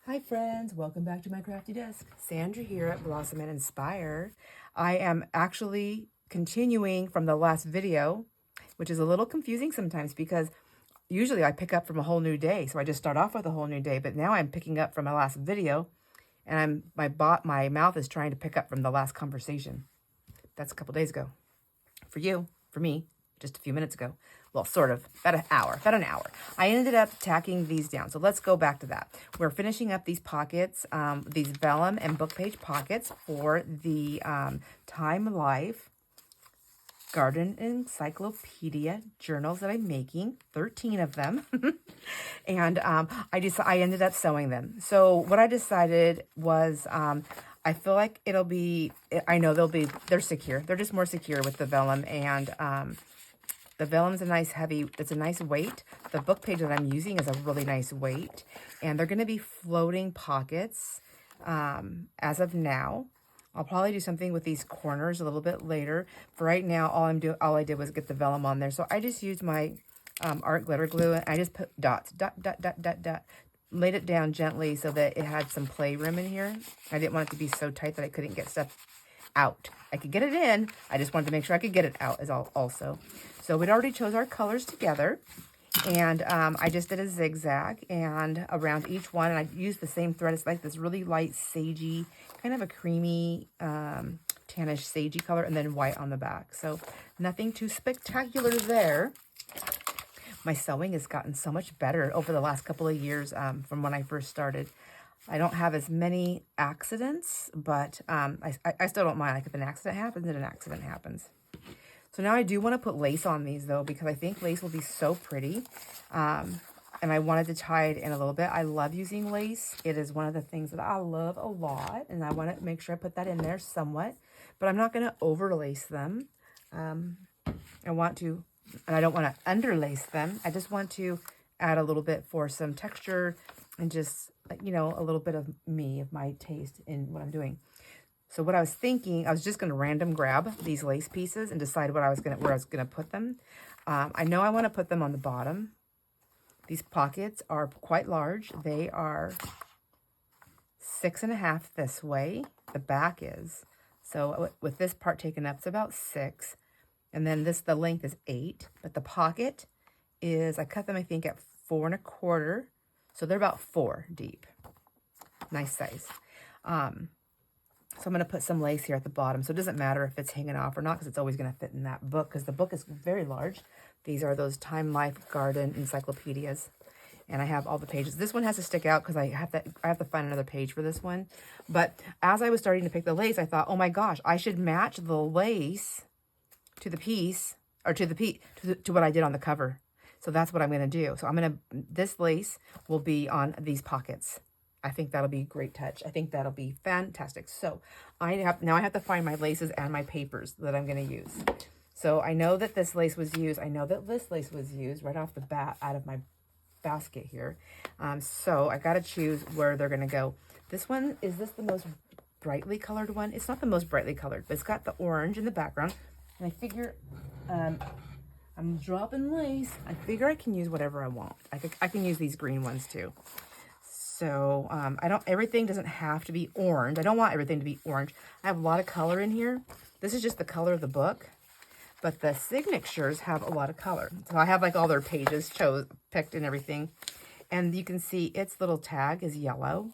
Hi friends, welcome back to my crafty desk. Sandra here at Blossom and Inspire. I am actually continuing from the last video, which is a little confusing sometimes because usually I pick up from a whole new day. So I just start off with a whole new day, but now I'm picking up from my last video and my mouth is trying to pick up from the last conversation. That's a couple days ago. For you, for me, just a few minutes ago. Well, sort of, about an hour. I ended up tacking these down. So let's go back to that. We're finishing up these pockets, these vellum and book page pockets for the Time Life Garden Encyclopedia journals that I'm making, 13 of them. And I ended up sewing them. So what I decided was, I feel like I know they're secure. They're just more secure with the vellum, and the vellum's it's a nice weight. The book page that I'm using is a really nice weight, and they're going to be floating pockets as of now. I'll probably do something with these corners a little bit later. For right now, all I did was get the vellum on there. So I just used my art glitter glue, and I just put dots, dot, dot, dot, dot, dot. Laid it down gently so that it had some playroom in here. I didn't want it to be so tight that I couldn't get stuff out. I could get it in. I just wanted to make sure I could get it out also. So we'd already chose our colors together, and I just did a zigzag and around each one, and I used the same thread. It's like this really light sagey, kind of a creamy tannish sagey color, and then white on the back. So nothing too spectacular there. My sewing has gotten so much better over the last couple of years from when I first started. I don't have as many accidents, but I still don't mind. Like if an accident happens, then an accident happens. So now I do want to put lace on these though, because I think lace will be so pretty. And I wanted to tie it in a little bit. I love using lace. It is one of the things that I love a lot, and I want to make sure I put that in there somewhat, but I'm not going to overlace them. I want to, and I don't want to underlace them. I just want to add a little bit for some texture and just, you know, a little bit of my taste in what I'm doing. So what I was thinking, I was just going to random grab these lace pieces and decide where I was going to put them. I know I want to put them on the bottom. These pockets are quite large. They are 6.5 this way. The back is. So with this part taken up, it's about 6. And then the length is 8. But the pocket is, I cut them, I think, at 4.25. So they're about 4 deep. Nice size. So I'm going to put some lace here at the bottom. So it doesn't matter if it's hanging off or not, because it's always going to fit in that book, because the book is very large. These are those Time Life Garden encyclopedias. And I have all the pages. This one has to stick out because I have to find another page for this one. But as I was starting to pick the lace, I thought, oh my gosh, I should match the lace to the piece, or to what I did on the cover. So that's what I'm going to do. So this lace will be on these pockets. I think that'll be a great touch. I think that'll be fantastic. So now I have to find my laces and my papers that I'm going to use. So I know that this lace was used. I know that this lace was used right off the bat out of my basket here. So I got to choose where they're going to go. This one, is this the most brightly colored one? It's not the most brightly colored, but it's got the orange in the background. And I figure, I'm dropping lace. I figure I can use whatever I want. I can use these green ones too. So everything doesn't have to be orange. I don't want everything to be orange. I have a lot of color in here. This is just the color of the book, but the signatures have a lot of color. So I have like all their pages picked and everything. And you can see its little tag is yellow.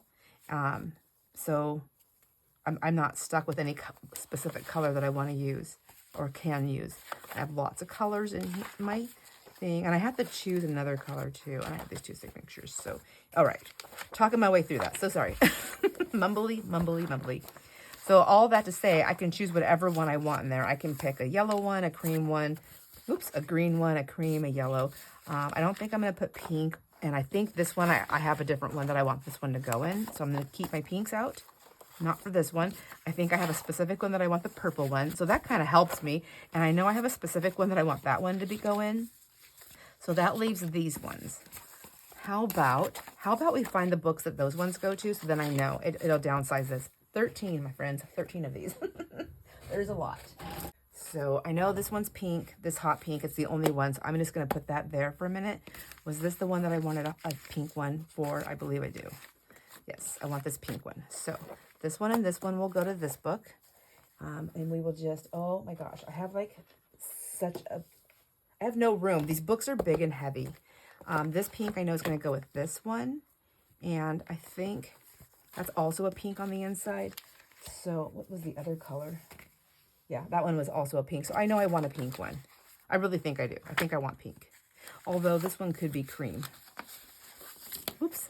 So I'm not stuck with any specific color that I want to use or can use. I have lots of colors in my thing, and I have to choose another color too. And I have these 2 signatures. So, all right, talking my way through that. So sorry, mumbly. So all that to say, I can choose whatever one I want in there. I can pick a yellow one, a cream one, a green one, a cream, a yellow. I don't think I'm going to put pink. And I think this one, I have a different one that I want this one to go in. So I'm going to keep my pinks out. Not for this one. I think I have a specific one that I want the purple one. So that kind of helps me. And I know I have a specific one that I want that one to go in. So that leaves these ones. How about we find the books that those ones go to, so then I know it'll downsize this. 13, my friends, 13 of these. There's a lot. So I know this one's pink, this hot pink. It's the only one, so I'm just going to put that there for a minute. Was this the one that I wanted a pink one for? I believe I do. Yes, I want this pink one. So this one and this one will go to this book. And we will just, oh my gosh, I have like I have no room. These books are big and heavy. This pink I know is going to go with this one. And I think that's also a pink on the inside. So what was the other color? Yeah, that one was also a pink. So I know I want a pink one. I really think I do. I think I want pink. Although this one could be cream. Oops.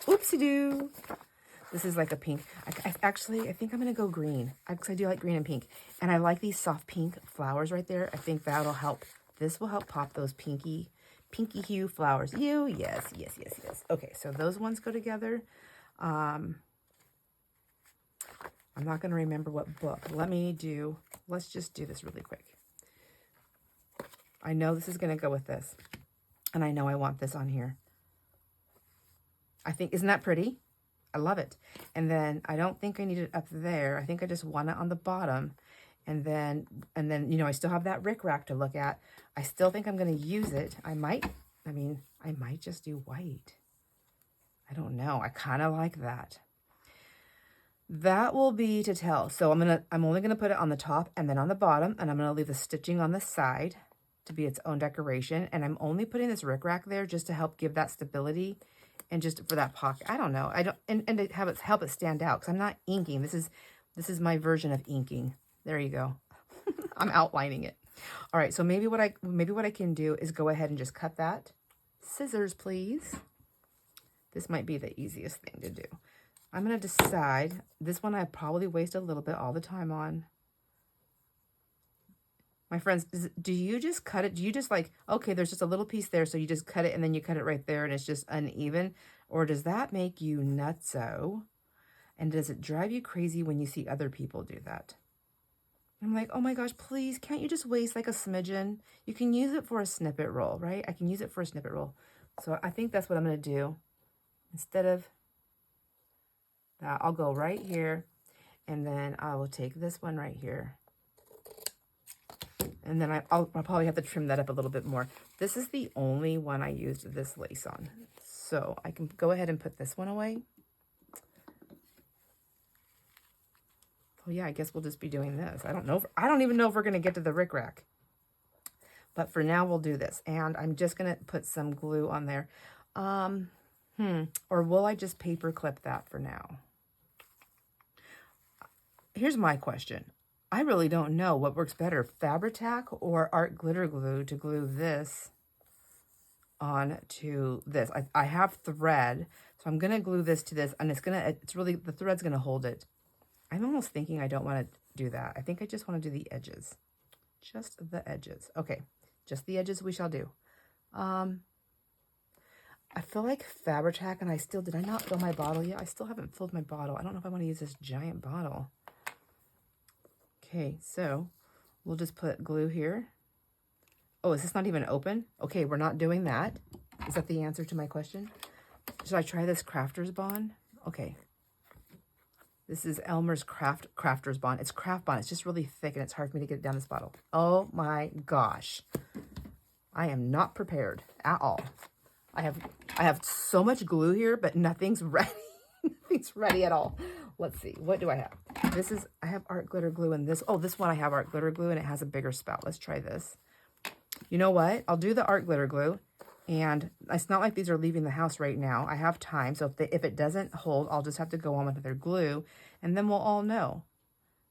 Oopsie-doo. This is like a pink. I think I'm going to go green. Because I do like green and pink. And I like these soft pink flowers right there. I think that'll help. This will help pop those pinky hue flowers. Yes. Okay, so those ones go together. I'm not going to remember what book. Let's just do this really quick. I know this is going to go with this. And I know I want this on here. I think, isn't that pretty? I love it. And then I don't think I need it up there. I think I just want it on the bottom. And then, you know, I still have that rickrack to look at. I still think I'm going to use it. I might just do white. I don't know. I kind of like that. That will be to tell. So I'm only going to put it on the top and then on the bottom, and I'm going to leave the stitching on the side to be its own decoration. And I'm only putting this rickrack there just to help give that stability and just for that pocket. I don't know. And to help it stand out, because I'm not inking. This is my version of inking. There you go. I'm outlining it. All right, so maybe what I can do is go ahead and just cut that. Scissors, please. This might be the easiest thing to do. I'm going to decide. This one I probably waste a little bit all the time on. My friends, do you just cut it? Do you just like, okay, there's just a little piece there, so you just cut it and then you cut it right there and it's just uneven? Or does that make you nutso? And does it drive you crazy when you see other people do that? I'm like, oh my gosh, please, can't you just waste like a smidgen? You can use it for a snippet roll, right? I can use it for a snippet roll. So I think that's what I'm going to do. Instead of that, I'll go right here, and then I will take this one right here. And then I'll probably have to trim that up a little bit more. This is the only one I used this lace on. So I can go ahead and put this one away. Oh yeah, I guess we'll just be doing this. I don't even know if we're going to get to the rickrack. But for now, we'll do this. And I'm just going to put some glue on there. Or will I just paper clip that for now? Here's my question. I really don't know what works better, Fabri-Tac or art glitter glue to glue this onto this. I have thread, so I'm going to glue this to this, and the thread's going to hold it. I'm almost thinking I don't want to do that. I think I just want to do the edges. Just the edges. Okay, just the edges we shall do. I feel like Fabri-Tac, and did I not fill my bottle yet? I still haven't filled my bottle. I don't know if I want to use this giant bottle. Okay, so we'll just put glue here. Oh, is this not even open? Okay, we're not doing that. Is that the answer to my question? Should I try this Crafter's Bond? Okay. This is Elmer's Crafter's Bond. It's Craft Bond. It's just really thick, and it's hard for me to get it down this bottle. Oh my gosh. I am not prepared at all. I have so much glue here, but nothing's ready. Nothing's ready at all. Let's see. What do I have? I have art glitter glue in this. Oh, this one I have art glitter glue, and it has a bigger spout. Let's try this. You know what? I'll do the art glitter glue, and it's not like these are leaving the house right now. I have time, so if it doesn't hold, I'll just have to go on with their glue, and then we'll all know.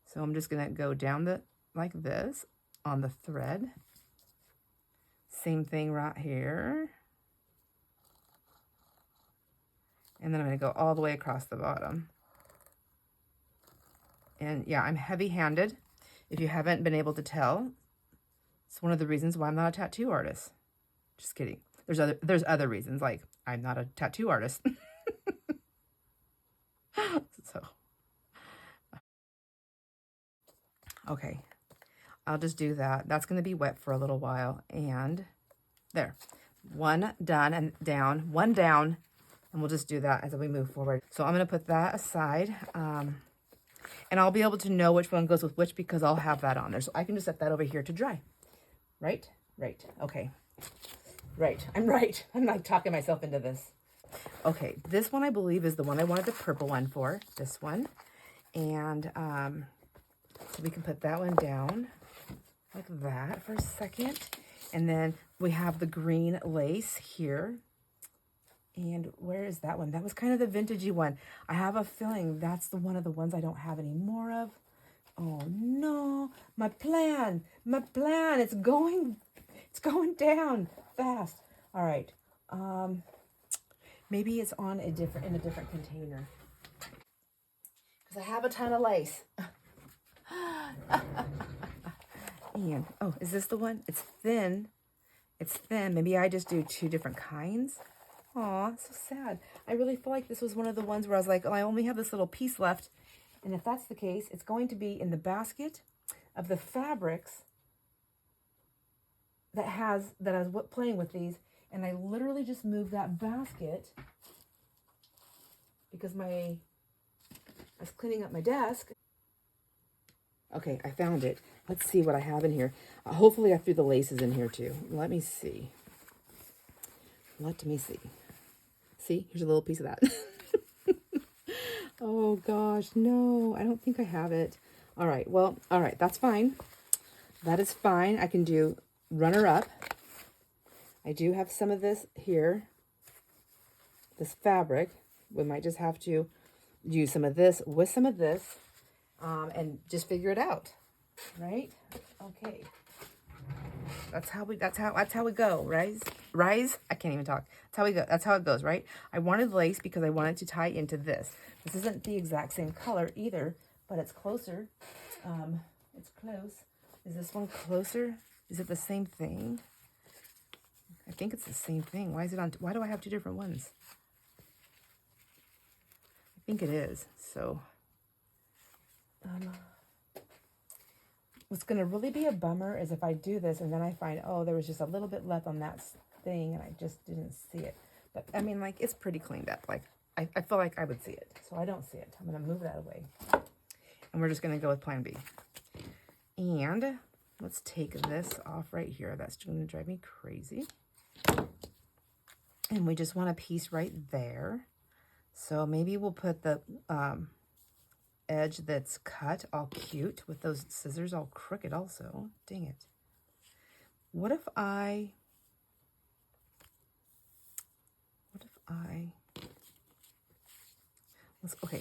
So I'm just going to go down like this on the thread. Same thing right here. And then I'm going to go all the way across the bottom. And yeah, I'm heavy-handed. If you haven't been able to tell, it's one of the reasons why I'm not a tattoo artist. Just kidding. There's other reasons, like I'm not a tattoo artist. So, okay, I'll just do that. That's going to be wet for a little while. And there, one done and down, one down. And we'll just do that as we move forward. So I'm going to put that aside. And I'll be able to know which one goes with which because I'll have that on there. So I can just set that over here to dry. Right? Right. Okay. Right. I'm right. I'm like talking myself into this. Okay, this one I believe is the one I wanted the purple one for, this one. And so we can put that one down like that for a second. And then we have the green lace here. And where is that one? That was kind of the vintagey one. I have a feeling that's one of the ones I don't have any more of. Oh no, my plan, it's going down fast. All right, maybe it's on in a different container. Because I have a ton of lace. And, oh, is this the one? It's thin. It's thin. Maybe I just do two different kinds. Aw, so sad. I really feel like this was one of the ones where I was like, oh, I only have this little piece left. And if that's the case, it's going to be in the basket of the fabrics that I was playing with these. And I literally just moved that basket because I was cleaning up my desk. Okay, I found it. Let's see what I have in here. Hopefully I threw the laces in here too. Let me see. See, here's a little piece of that. Oh gosh, no, I don't think I have it. All right, well, all right, that's fine. That is fine. I can do runner up. I do have some of this here, this fabric. We might just have to use some of this with some of this and just figure it out, right? Okay. That's how we go, rise. I can't even talk. That's how we go. That's how it goes, right? I wanted lace because I wanted to tie into this. This isn't the exact same color either, but it's closer. It's close. Is this one closer? Is it the same thing? I think it's the same thing. Why do I have two different ones? I think it is. So, what's going to really be a bummer is if I do this and then I find, oh, there was just a little bit left on that thing and I just didn't see it. But, I mean, like, it's pretty cleaned up. Like, I feel like I would see it. So I don't see it. I'm going to move that away. And we're just going to go with plan B. And let's take this off right here. That's going to drive me crazy. And we just want a piece right there. So maybe we'll put the edge that's cut all cute with those scissors all crooked also. Dang it. What if I okay,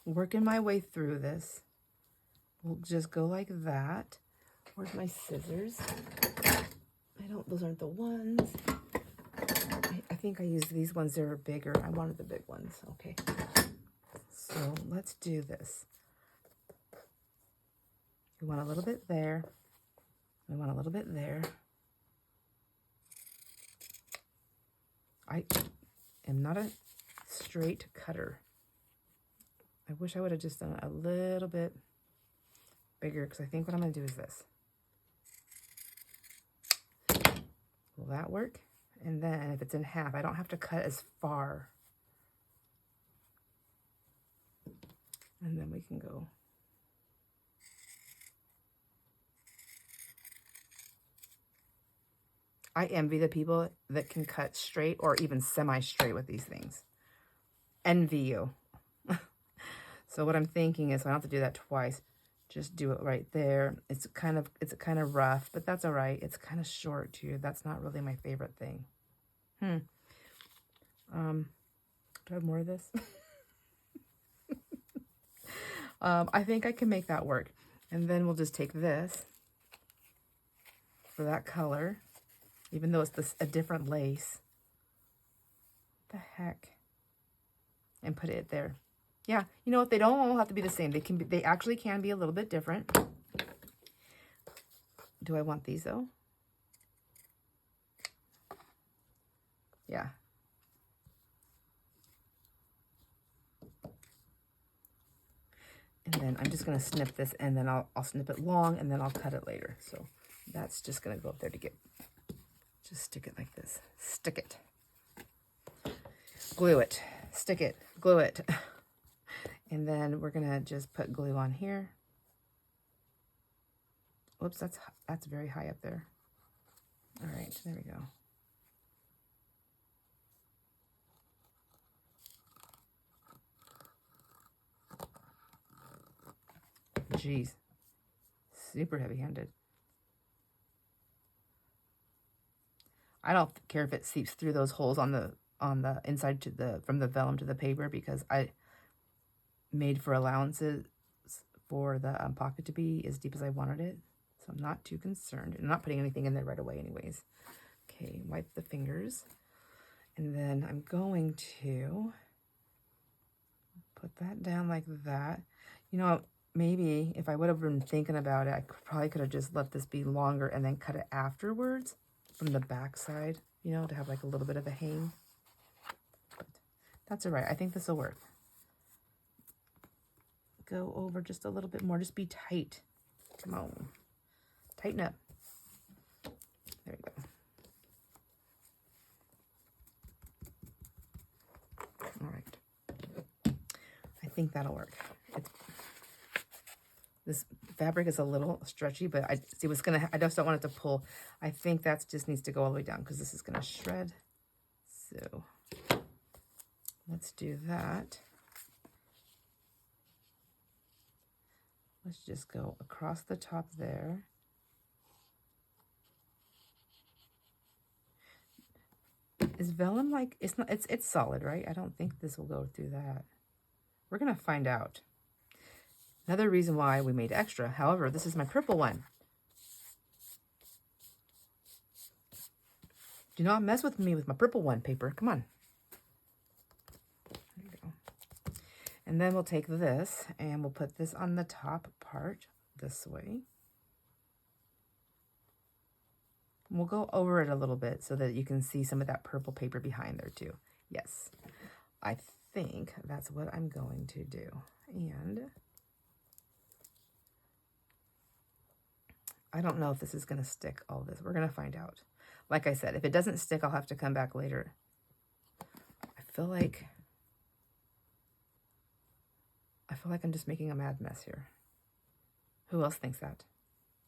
working my way through this. We'll just go like that. Where's my scissors? Those aren't the ones. I think I used these ones that are bigger. I wanted the big ones. Okay. So let's do this. We want a little bit there. We want a little bit there. I am not a straight cutter. I wish I would have just done it a little bit bigger because I think what I'm going to do is this. Will that work? And then if it's in half, I don't have to cut as far. And then we can go. I envy the people that can cut straight or even semi-straight with these things. Envy you. So what I'm thinking is I don't have to do that twice. Just do it right there. It's kind of rough, but that's all right. It's kind of short too. That's not really my favorite thing. Do I have more of this? I think I can make that work. And then we'll just take this for that color, even though it's a different lace. What the heck? And put it there. Yeah, you know what? They don't all have to be the same. They actually can be a little bit different. Do I want these though? Yeah. And then I'm just going to snip this, and then I'll snip it long, and then I'll cut it later. So that's just going to go up there to just stick it like this. Stick it. Glue it. Stick it. Glue it. And then we're going to just put glue on here. Whoops, that's very high up there. All right, there we go. geez. Super heavy-handed. I don't care if it seeps through those holes on the inside to the from the vellum to the paper, because I made for allowances for the pocket to be as deep as I wanted it. So I'm not too concerned. I'm not putting anything in there right away anyways. Okay, wipe the fingers. And then I'm going to put that down like that. You know, maybe if I would have been thinking about it, I probably could have just let this be longer and then cut it afterwards from the back side, you know, to have like a little bit of a hang. But that's all right. I think this will work. Go over just a little bit more. Just be tight. Come on. Tighten up. There we go. All right. I think that'll work. This fabric is a little stretchy, but I see what's gonna. I just don't want it to pull. I think that just needs to go all the way down because this is gonna shred. So let's do that. Let's just go across the top there. Is vellum like, it's not, it's solid, right? I don't think this will go through that. We're gonna find out. Another reason why we made extra. However, this is my purple one. Do not mess with me with my purple one paper. Come on. There you go. And then we'll take this and we'll put this on the top part this way. We'll go over it a little bit so that you can see some of that purple paper behind there too. Yes, I think that's what I'm going to do. And I don't know if this is going to stick, all this. We're going to find out. Like I said, if it doesn't stick, I'll have to come back later. I feel like I'm just making a mad mess here. Who else thinks that?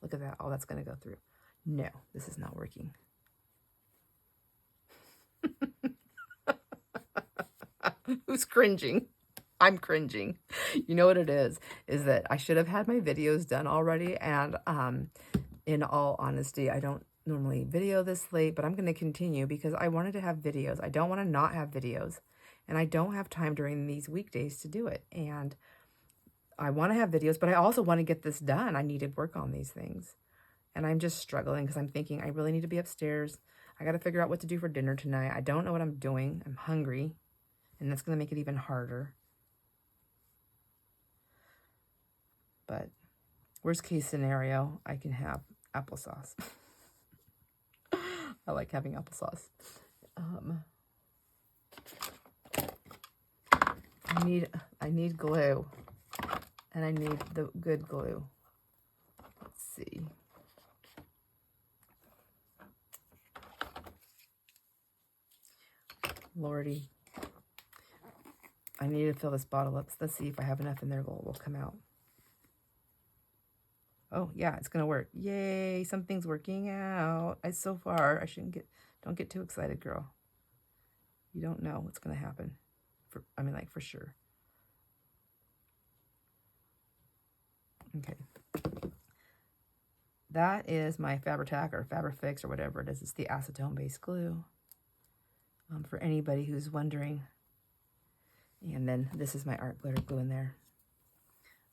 Look at that. All that's going to go through. No, this is not working. Who's cringing? I'm cringing. You know what it is that I should have had my videos done already. And in all honesty, I don't normally video this late, but I'm going to continue because I wanted to have videos. I don't want to not have videos. And I don't have time during these weekdays to do it. And I want to have videos, but I also want to get this done. I need to work on these things. And I'm just struggling because I'm thinking I really need to be upstairs. I got to figure out what to do for dinner tonight. I don't know what I'm doing. I'm hungry. And that's going to make it even harder. But worst case scenario, I can have applesauce. I like having applesauce. I need glue. And I need the good glue. Let's see. Lordy. I need to fill this bottle up. Let's see if I have enough in there. Will come out. Oh, yeah, it's going to work. Yay, something's working out. So far, don't get too excited, girl. You don't know what's going to happen. For sure. Okay. That is my Fabri-Tac or Fabri-Fix or whatever it is. It's the acetone-based glue. For anybody who's wondering. And then this is my art glitter glue in there.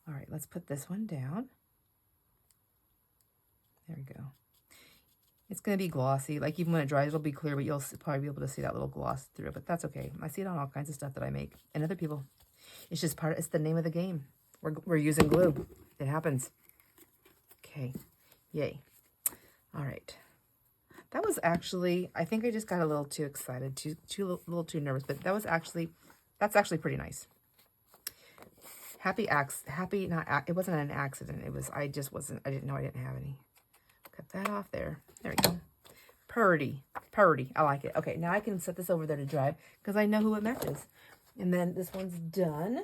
All right, let's put this one down. There we go. It's going to be glossy. Like even when it dries, it'll be clear, but you'll probably be able to see that little gloss through it. But that's okay. I see it on all kinds of stuff that I make and other people. It's just it's the name of the game. We're using glue. It happens. Okay. Yay. All right. That was actually, I think I just got a little too excited, a little too nervous, but that's actually pretty nice. It wasn't an accident. I didn't know I didn't have any. Cut that off there. There we go. Purdy. I like it. Okay, now I can set this over there to dry because I know who it matches. And then this one's done.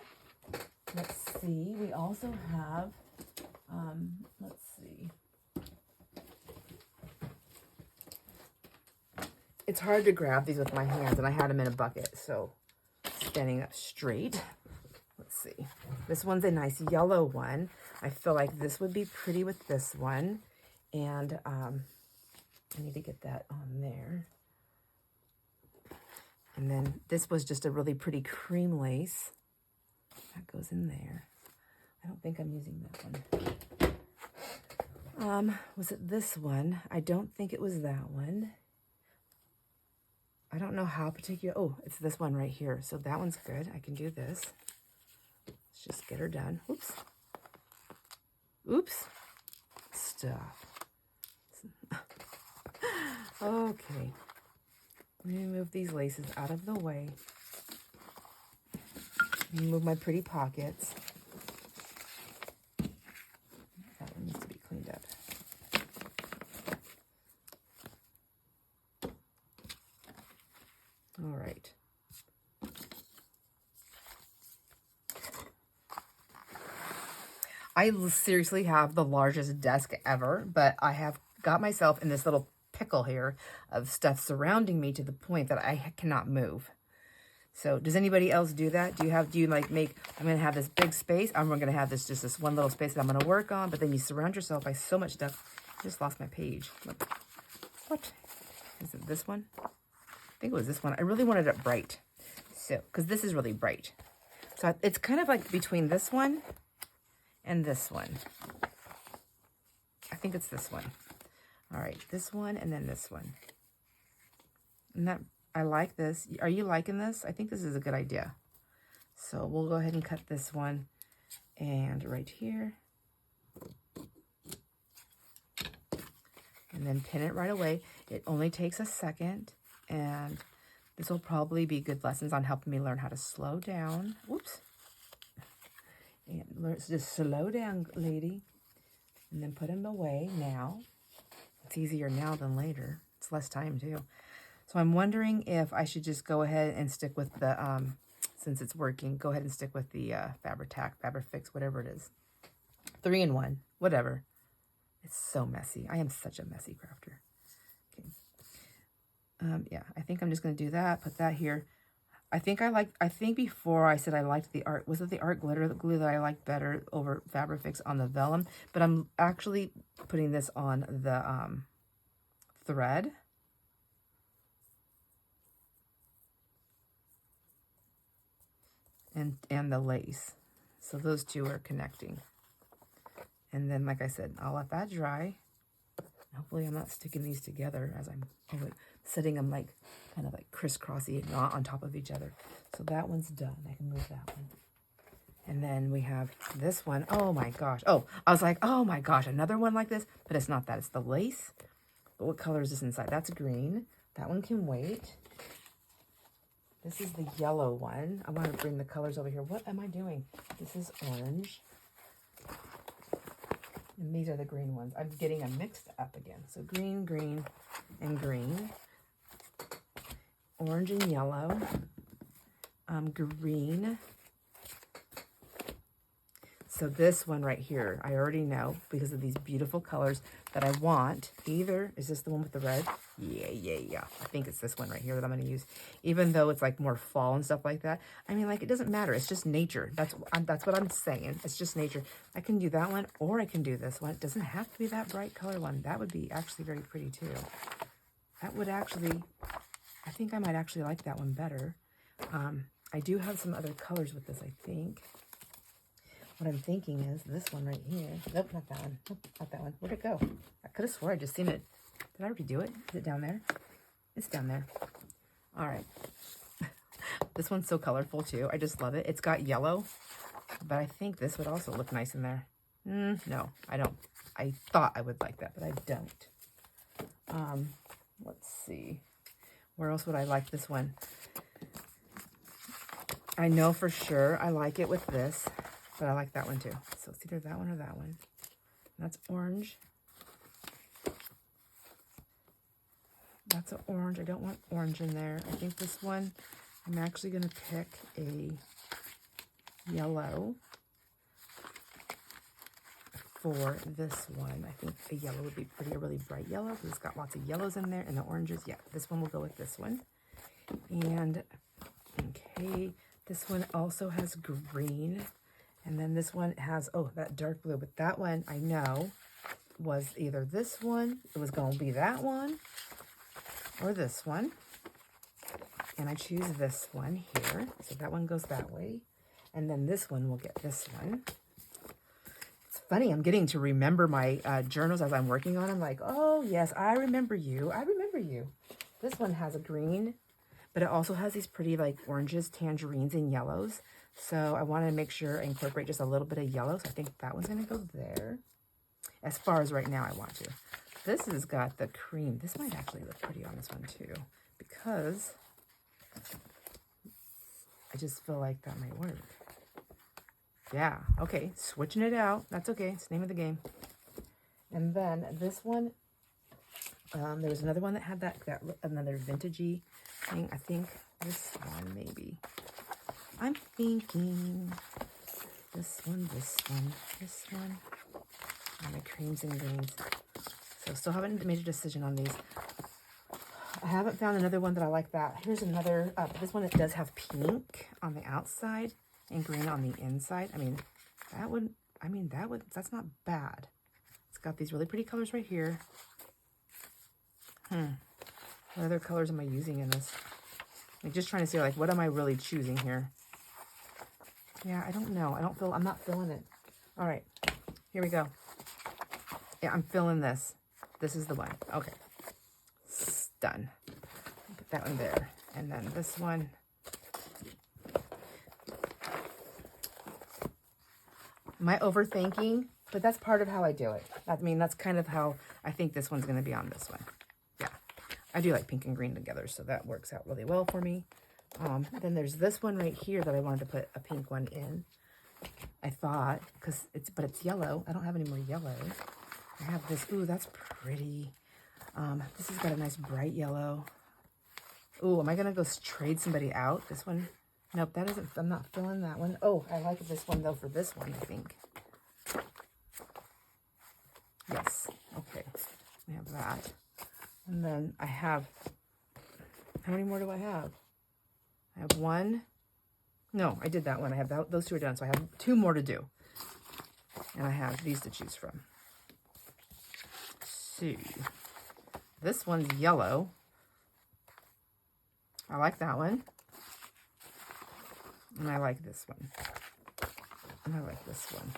Let's see. We also have, let's see. It's hard to grab these with my hands, and I had them in a bucket, so standing up straight. let's see. This one's a nice yellow one. I feel like this would be pretty with this one. And I need to get that on there. And then this was just a really pretty cream lace. That goes in there. I don't think I'm using that one. Was it this one? I don't think it was that one. I don't know how particular. Oh, it's this one right here. So that one's good. I can do this. Let's just get her done. Oops. Oops. Stuff. Okay. Let me move these laces out of the way. Move my pretty pockets. That one needs to be cleaned up. All right. I seriously have the largest desk ever, but I have got myself in this little pickle here of stuff surrounding me to the point that I cannot move. So does anybody else do that? Do you like make, I'm going to have this big space. I'm going to have this, just this one little space that I'm going to work on, but then you surround yourself by so much stuff. I just lost my page. What? Is it this one? I think it was this one. I really wanted it bright. So, because this is really bright. So it's kind of like between this one and this one. I think it's this one. All right, this one and then this one. And that, I like this. Are you liking this? I think this is a good idea. So we'll go ahead and cut this one. And right here. And then pin it right away. It only takes a second. And this will probably be good lessons on helping me learn how to slow down. Whoops. And let's just slow down, lady. And then put them away now. It's easier now than later. It's less time too. So I'm wondering if I should just go ahead and stick with the, since it's working, go ahead and stick with the Fabri-Tac, Fabri-Fix, whatever it is. 3-in-1, whatever. It's so messy. I am such a messy crafter. Okay. Yeah, I think I'm just going to do that. Put that here. I think before I said I liked the art, was it the art glitter glue that I liked better over Fabri-Fix on the Vellum? But I'm actually putting this on the thread. And the lace. So those two are connecting. And then, like I said, I'll let that dry. Hopefully I'm not sticking these together as I'm setting them like kind of like crisscrossy, not on top of each other. So that one's done. I can move that one. And then we have this one. Oh my gosh. Oh, I was like, oh my gosh, another one like this. But it's not that. It's the lace. But what color is this inside? That's green. That one can wait. This is the yellow one. I want to bring the colors over here. What am I doing? This is orange. And these are the green ones. I'm getting them mixed up again. So green, green, and green. Orange and yellow. Green. So this one right here, I already know because of these beautiful colors that I want. Either, is this the one with the red? Yeah. I think it's this one right here that I'm going to use. Even though it's like more fall and stuff like that. I mean, like, it doesn't matter. It's just nature. That's what I'm saying. It's just nature. I can do that one or I can do this one. It doesn't have to be that bright color one. That would be actually very pretty too. That would actually, I think I might actually like that one better. I do have some other colors with this, I think. What I'm thinking is this one right here. Nope, not that one. Nope, not that one. Where'd it go? I could have swore I just seen it. Did I already do it? Is it down there? It's down there. All right. This one's so colorful too. I just love it. It's got yellow, but I think this would also look nice in there. No, I don't. I thought I would like that, but I don't. Let's see. Where else would I like this one? I know for sure I like it with this. But I like that one too. So it's either that one or that one. That's orange. That's an orange. I don't want orange in there. I think this one, I'm actually going to pick a yellow for this one. I think a yellow would be pretty, a really bright yellow because it's got lots of yellows in there and the oranges. Yeah, this one will go with this one. And, okay, This one also has green. And then this one has, oh, that dark blue. But that one, I know, was either this one, it was going to be that one, or this one. And I choose this one here. So that one goes that way. And then this one will get this one. It's funny, I'm getting to remember my journals as I'm working on them. Like, oh, yes, I remember you. I remember you. This one has a green, but it also has these pretty like oranges, tangerines, and yellows. So I want to make sure I incorporate just a little bit of yellow. So I think that one's going to go there. As far as right now, I want to. This has got the cream. This might actually look pretty on this one too, because I just feel like that might work. Yeah, okay, switching it out. That's okay, it's the name of the game. And then this one, there was another one that had that another vintagey thing. I think this one maybe. I'm thinking this one, this one, this one. And my creams and greens. So still haven't made a decision on these. I haven't found another one that I like that. Here's another, this one that does have pink on the outside and green on the inside. I mean, that's not bad. It's got these really pretty colors right here. What other colors am I using in this? Like just trying to see like, what am I really choosing here? Yeah, I don't know. I'm not feeling it. All right, here we go. Yeah, I'm feeling this. This is the one. Okay. Done. Put that one there. And then this one. Am I overthinking? But that's part of how I do it. I mean, that's kind of how I think this one's going to be on this one. Yeah. I do like pink and green together, so that works out really well for me. Then there's this one right here that I wanted to put a pink one in. I thought, but it's yellow. I don't have any more yellow. I have this. Ooh, that's pretty. This has got a nice bright yellow. Ooh, am I going to go trade somebody out? This one? Nope, that isn't. I'm not feeling that one. Oh, I like this one, though, for this one, I think. Yes. Okay. We have that. And then I have... How many more do I have? I have one. No, I did that one. I have those two are done, so I have two more to do. And I have these to choose from. See. This one's yellow. I like that one. And I like this one. And I like this one.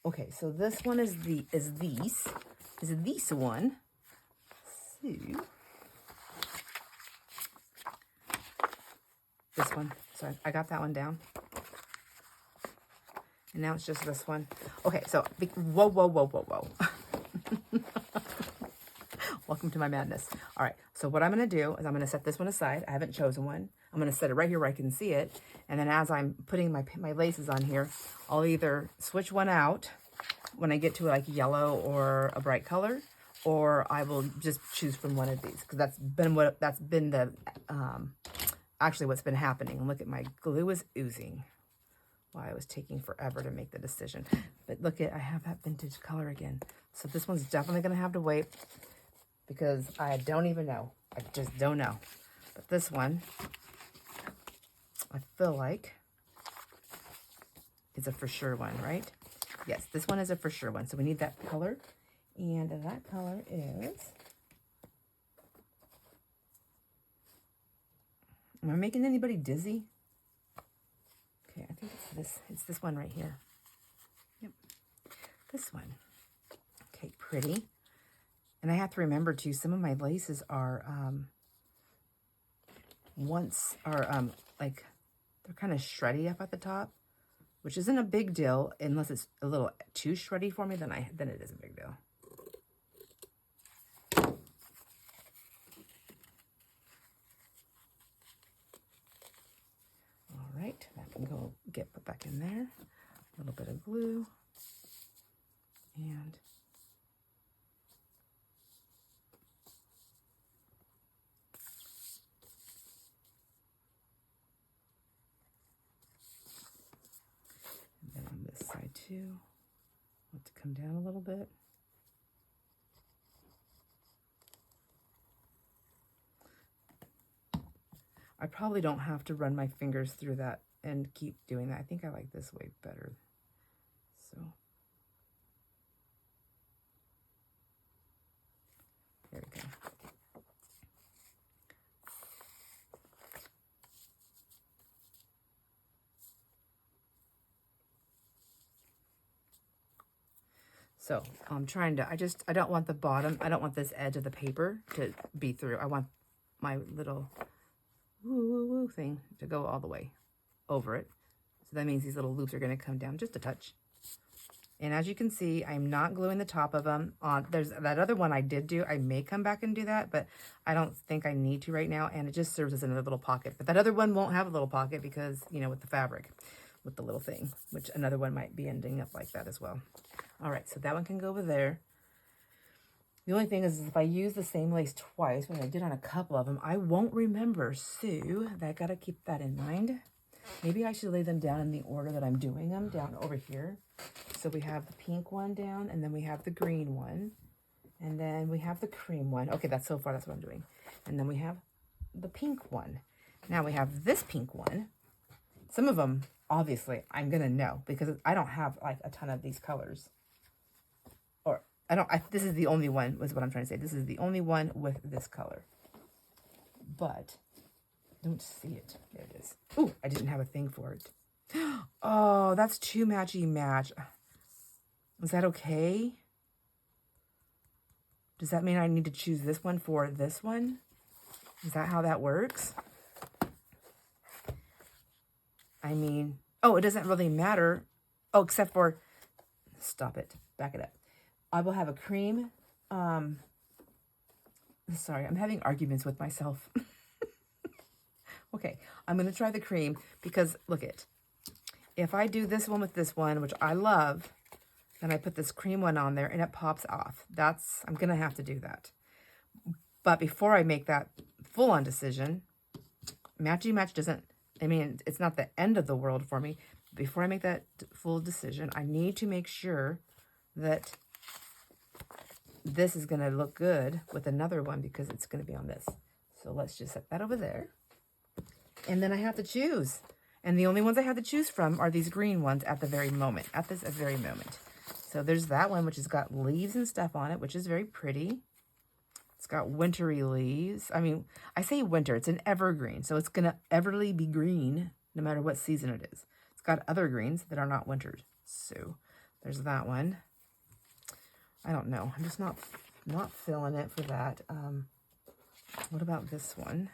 Okay, so this one is this one. So this one. So I got that one down. And now it's just this one. Okay, so whoa. Welcome to my madness. All right, so what I'm going to do is I'm going to set this one aside. I haven't chosen one. I'm going to set it right here where I can see it. And then as I'm putting my laces on here, I'll either switch one out when I get to like yellow or a bright color, or I will just choose from one of these, because that's been the actually what's been happening. Look at my glue is oozing. Why it was taking forever to make the decision. But look at, I have that vintage color again. So this one's definitely going to have to wait, because I don't even know. I just don't know. But this one, I feel like it's a for sure one, right? Yes, this one is a for sure one. So we need that color. And that color is... Am I making anybody dizzy? Okay, I think it's this. It's this one right here. Yep, this one. Okay, pretty. And I have to remember too, some of my laces are like they're kind of shreddy up at the top, which isn't a big deal unless it's a little too shreddy for me. Then it is a big deal. All right, that can go get put back in there. A little bit of glue and then on this side too, want to come down a little bit. I probably don't have to run my fingers through that and keep doing that. I think I like this way better. So there we go. So I'm trying to, I don't want the bottom, I don't want this edge of the paper to be through. I want my little woo thing to go all the way over it. So that means these little loops are going to come down just a touch. And as you can see, I'm not gluing the top of them on. There's that other one I did do. I may come back and do that, but I don't think I need to right now. And it just serves as another little pocket. But that other one won't have a little pocket because, you know, with the fabric, with the little thing, which another one might be ending up like that as well. All right, so that one can go over there. The only thing is if I use the same lace twice, when I did on a couple of them, I won't remember. So I got to keep that in mind. Maybe I should lay them down in the order that I'm doing them, down over here. So we have the pink one down, and then we have the green one, and then we have the cream one. Okay, that's so far, that's what I'm doing. And then we have the pink one. Now we have this pink one. Some of them, obviously, I'm going to know because I don't have like a ton of these colors. Or this is the only one, was what I'm trying to say. This is the only one with this color. But don't see it. There it is. Ooh, I didn't have a thing for it. Oh, that's too matchy-match. Is that okay? Does that mean I need to choose this one for this one? Is that how that works? I mean, oh, it doesn't really matter. Oh, except for, stop it, back it up. I will have a cream. Sorry, I'm having arguments with myself. Okay, I'm going to try the cream because, look it. If I do this one with this one, which I love, then I put this cream one on there and it pops off. I'm going to have to do that. But before I make that full-on decision, matchy-match doesn't, I mean, it's not the end of the world for me. Before I make that full decision, I need to make sure that this is going to look good with another one because it's going to be on this. So let's just set that over there. And then I have to choose. And the only ones I have to choose from are these green ones at the very moment, at this very moment. So there's that one, which has got leaves and stuff on it, which is very pretty. It's got wintry leaves. I mean, I say winter, it's an evergreen. So it's going to everly be green no matter what season it is. It's got other greens that are not wintered. So there's that one. I don't know. I'm just not feeling it for that. What about this one?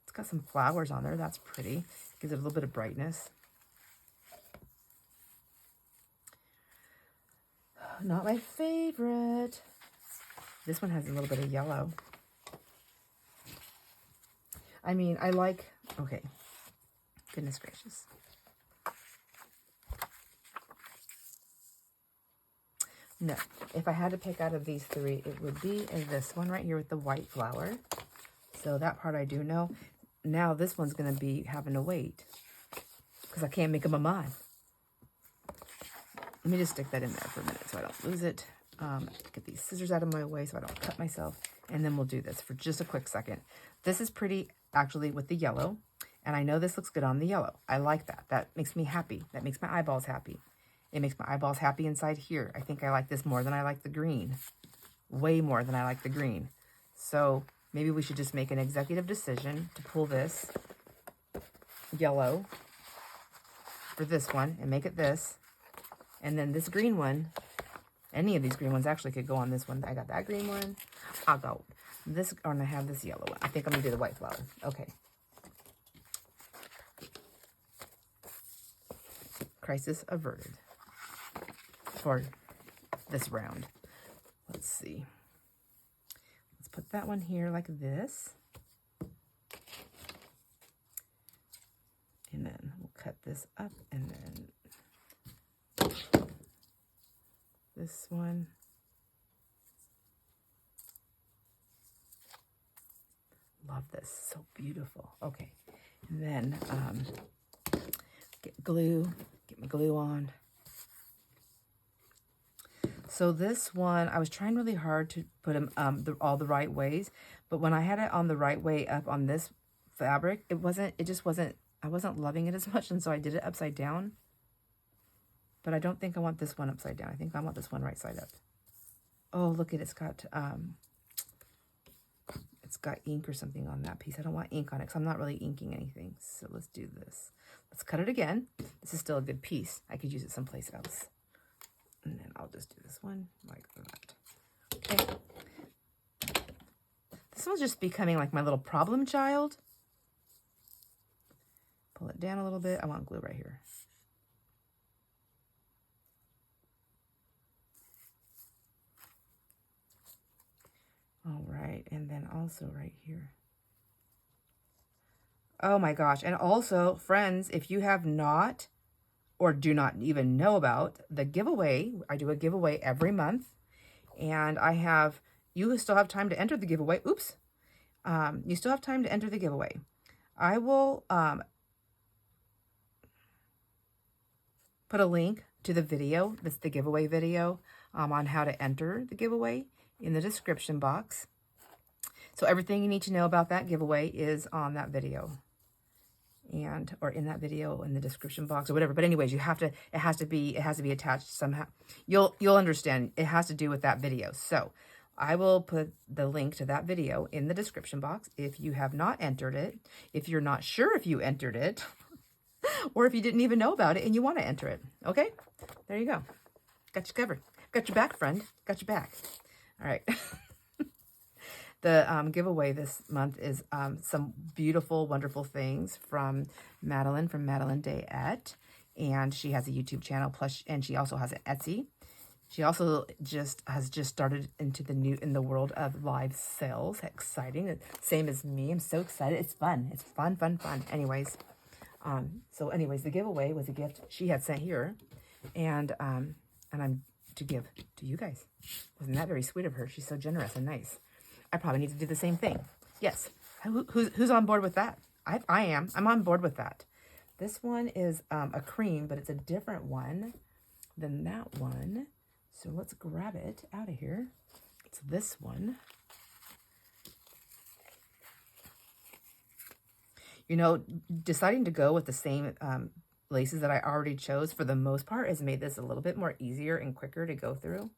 It's got some flowers on there. That's pretty. Gives it a little bit of brightness. Not my favorite. This one has a little bit of yellow. I mean, I like, okay. Goodness gracious. No, if I had to pick out of these three, it would be this one right here with the white flower. So that part I do know. Now this one's going to be having to wait because I can't make them a mine. Let me just stick that in there for a minute so I don't lose it. Get these scissors out of my way so I don't cut myself. And then we'll do this for just a quick second. This is pretty actually with the yellow. And I know this looks good on the yellow. I like that. That makes me happy. That makes my eyeballs happy. It makes my eyeballs happy inside here. I think I like this more than I like the green. Way more than I like the green. So maybe we should just make an executive decision to pull this yellow for this one and make it this. And then this green one, any of these green ones actually could go on this one. I got that green one. I'll go this, or I have this yellow one. I think I'm going to do the white flower. Okay. Crisis averted for this round. Let's see. Let's put that one here like this. And then we'll cut this up and then this one. Love this. So beautiful. Okay. And then get glue. Get my glue on. So this one, I was trying really hard to put them all the right ways, but when I had it on the right way up on this fabric. It just wasn't, I wasn't loving it as much, and so I did it upside down. But I don't think I want this one upside down. I think I want this one right side up. Oh, look at it. It's got ink or something on that piece. I don't want ink on it because I'm not really inking anything. So let's do this. Let's cut it again. This is still a good piece. I could use it someplace else. And then I'll just do this one like that. Okay. This one's just becoming like my little problem child. Pull it down a little bit. I want glue right here. All right, and then also right here. Oh my gosh, and also, friends, if you have not or do not even know about the giveaway, I do a giveaway every month, and you still have time to enter the giveaway. Oops. You still have time to enter the giveaway. I will put a link to the video, that's the giveaway video, on how to enter the giveaway in the description box. So everything you need to know about that giveaway is on that video, or in that video in the description box or whatever. But anyways, it has to be attached somehow. You'll understand. It has to do with that video. So I will put the link to that video in the description box. If you have not entered it, if you're not sure if you entered it, or if you didn't even know about it and you want to enter it. Okay, there you go. Got you covered. Got your back, friend. Got your back. All right. The giveaway this month is some beautiful, wonderful things from Madeline Day-Et. And she has a YouTube channel, and she also has an Etsy. She also has just started in the world of live sales. Exciting. Same as me. I'm so excited. It's fun. It's fun. Anyways, the giveaway was a gift she had sent here, and I'm to give to you guys. Wasn't that very sweet of her? She's so generous and nice. I probably need to do the same thing. Yes. Who's on board with that? I am. I'm on board with that. This one is a cream, but it's a different one than that one. So let's grab it out of here. It's this one. You know, deciding to go with the same laces that I already chose for the most part has made this a little bit more easier and quicker to go through.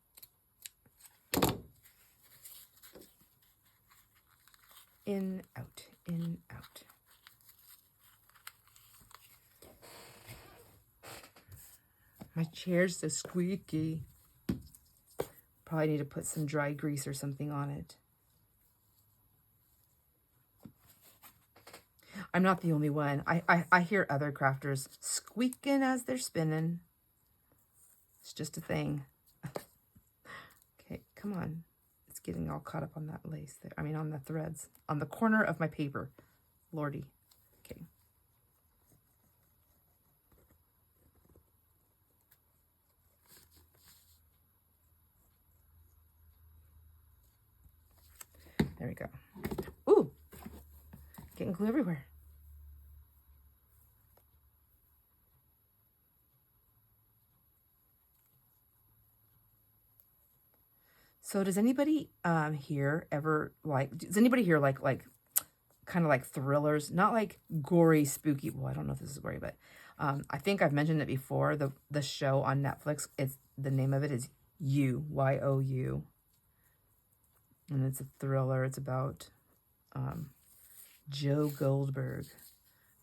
In, out, in, out. My chair's so squeaky. Probably need to put some dry grease or something on it. I'm not the only one. I hear other crafters squeaking as they're spinning. It's just a thing. Okay, come on. It's getting all caught up on that lace there. I mean, on the threads. On the corner of my paper. Lordy. Okay. There we go. Ooh! Getting glue everywhere. So does anybody here ever does anybody here like kind of like thrillers? Not like gory, spooky. Well, I don't know if this is gory, but I think I've mentioned it before. The show on Netflix, the name of it is You, Y-O-U. And it's a thriller. It's about Joe Goldberg,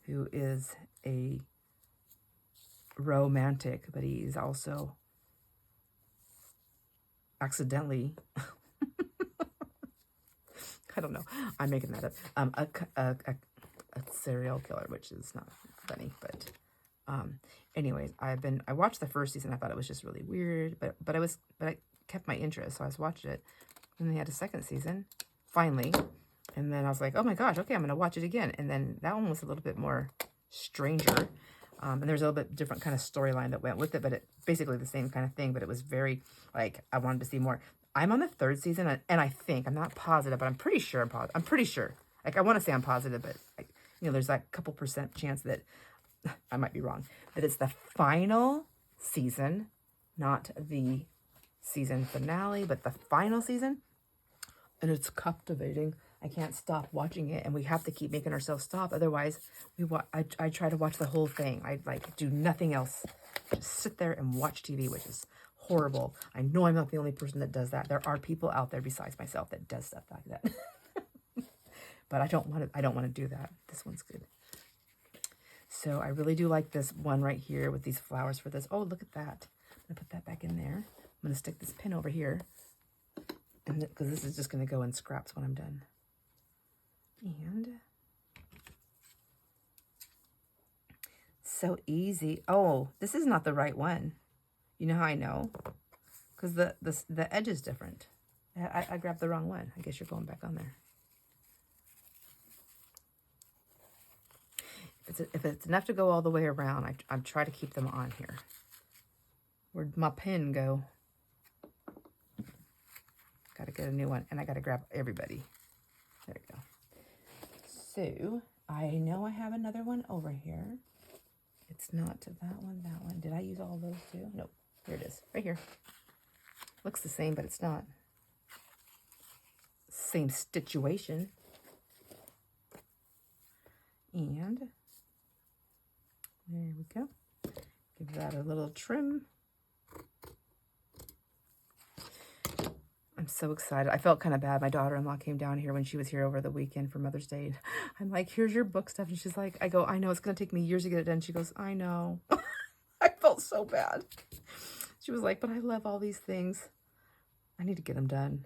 who is a romantic, but he's also accidentally, I don't know, I'm making that up, a serial killer, which is not funny, but anyways, I watched the first season. I thought it was just really weird, but I kept my interest, so I was watching it. And they had a second season, finally, and then I was like, oh my gosh, okay, I'm gonna watch it again. And then that one was a little bit more stranger. And there's a little bit different kind of storyline that went with it, but it basically the same kind of thing, but it was very, like, I wanted to see more. I'm on the third season, and I think, I'm not positive, but I'm pretty sure, like, I want to say I'm positive, but, there's that couple % chance that I might be wrong, that it's the final season, not the season finale, but the final season, and it's captivating. I can't stop watching it, and we have to keep making ourselves stop. Otherwise, I try to watch the whole thing. I like do nothing else. Just sit there and watch TV, which is horrible. I know I'm not the only person that does that. There are people out there besides myself that does stuff like that. But I don't want to do that. This one's good. So I really do like this one right here with these flowers for this. Oh, look at that. I'm going to put that back in there. I'm going to stick this pin over here. And because this is just going to go in scraps when I'm done. And so easy. Oh, this is not the right one. You know how I know? Because the edge is different. I grabbed the wrong one. I guess you're going back on there. If it's enough to go all the way around, I try to keep them on here. Where'd my pin go? Got to get a new one, and I got to grab everybody. There we go. So, I know I have another one over here. It's not to that one, that one. Did I use all those too? Nope. Here it is, right here. Looks the same, but it's not. Same situation. And there we go. Give that a little trim. I'm so excited. I felt kind of bad. My daughter-in-law came down here when she was here over the weekend for Mother's Day. I'm like, here's your book stuff. And she's like, I go, I know it's going to take me years to get it done. She goes, I know. I felt so bad. She was like, but I love all these things. I need to get them done.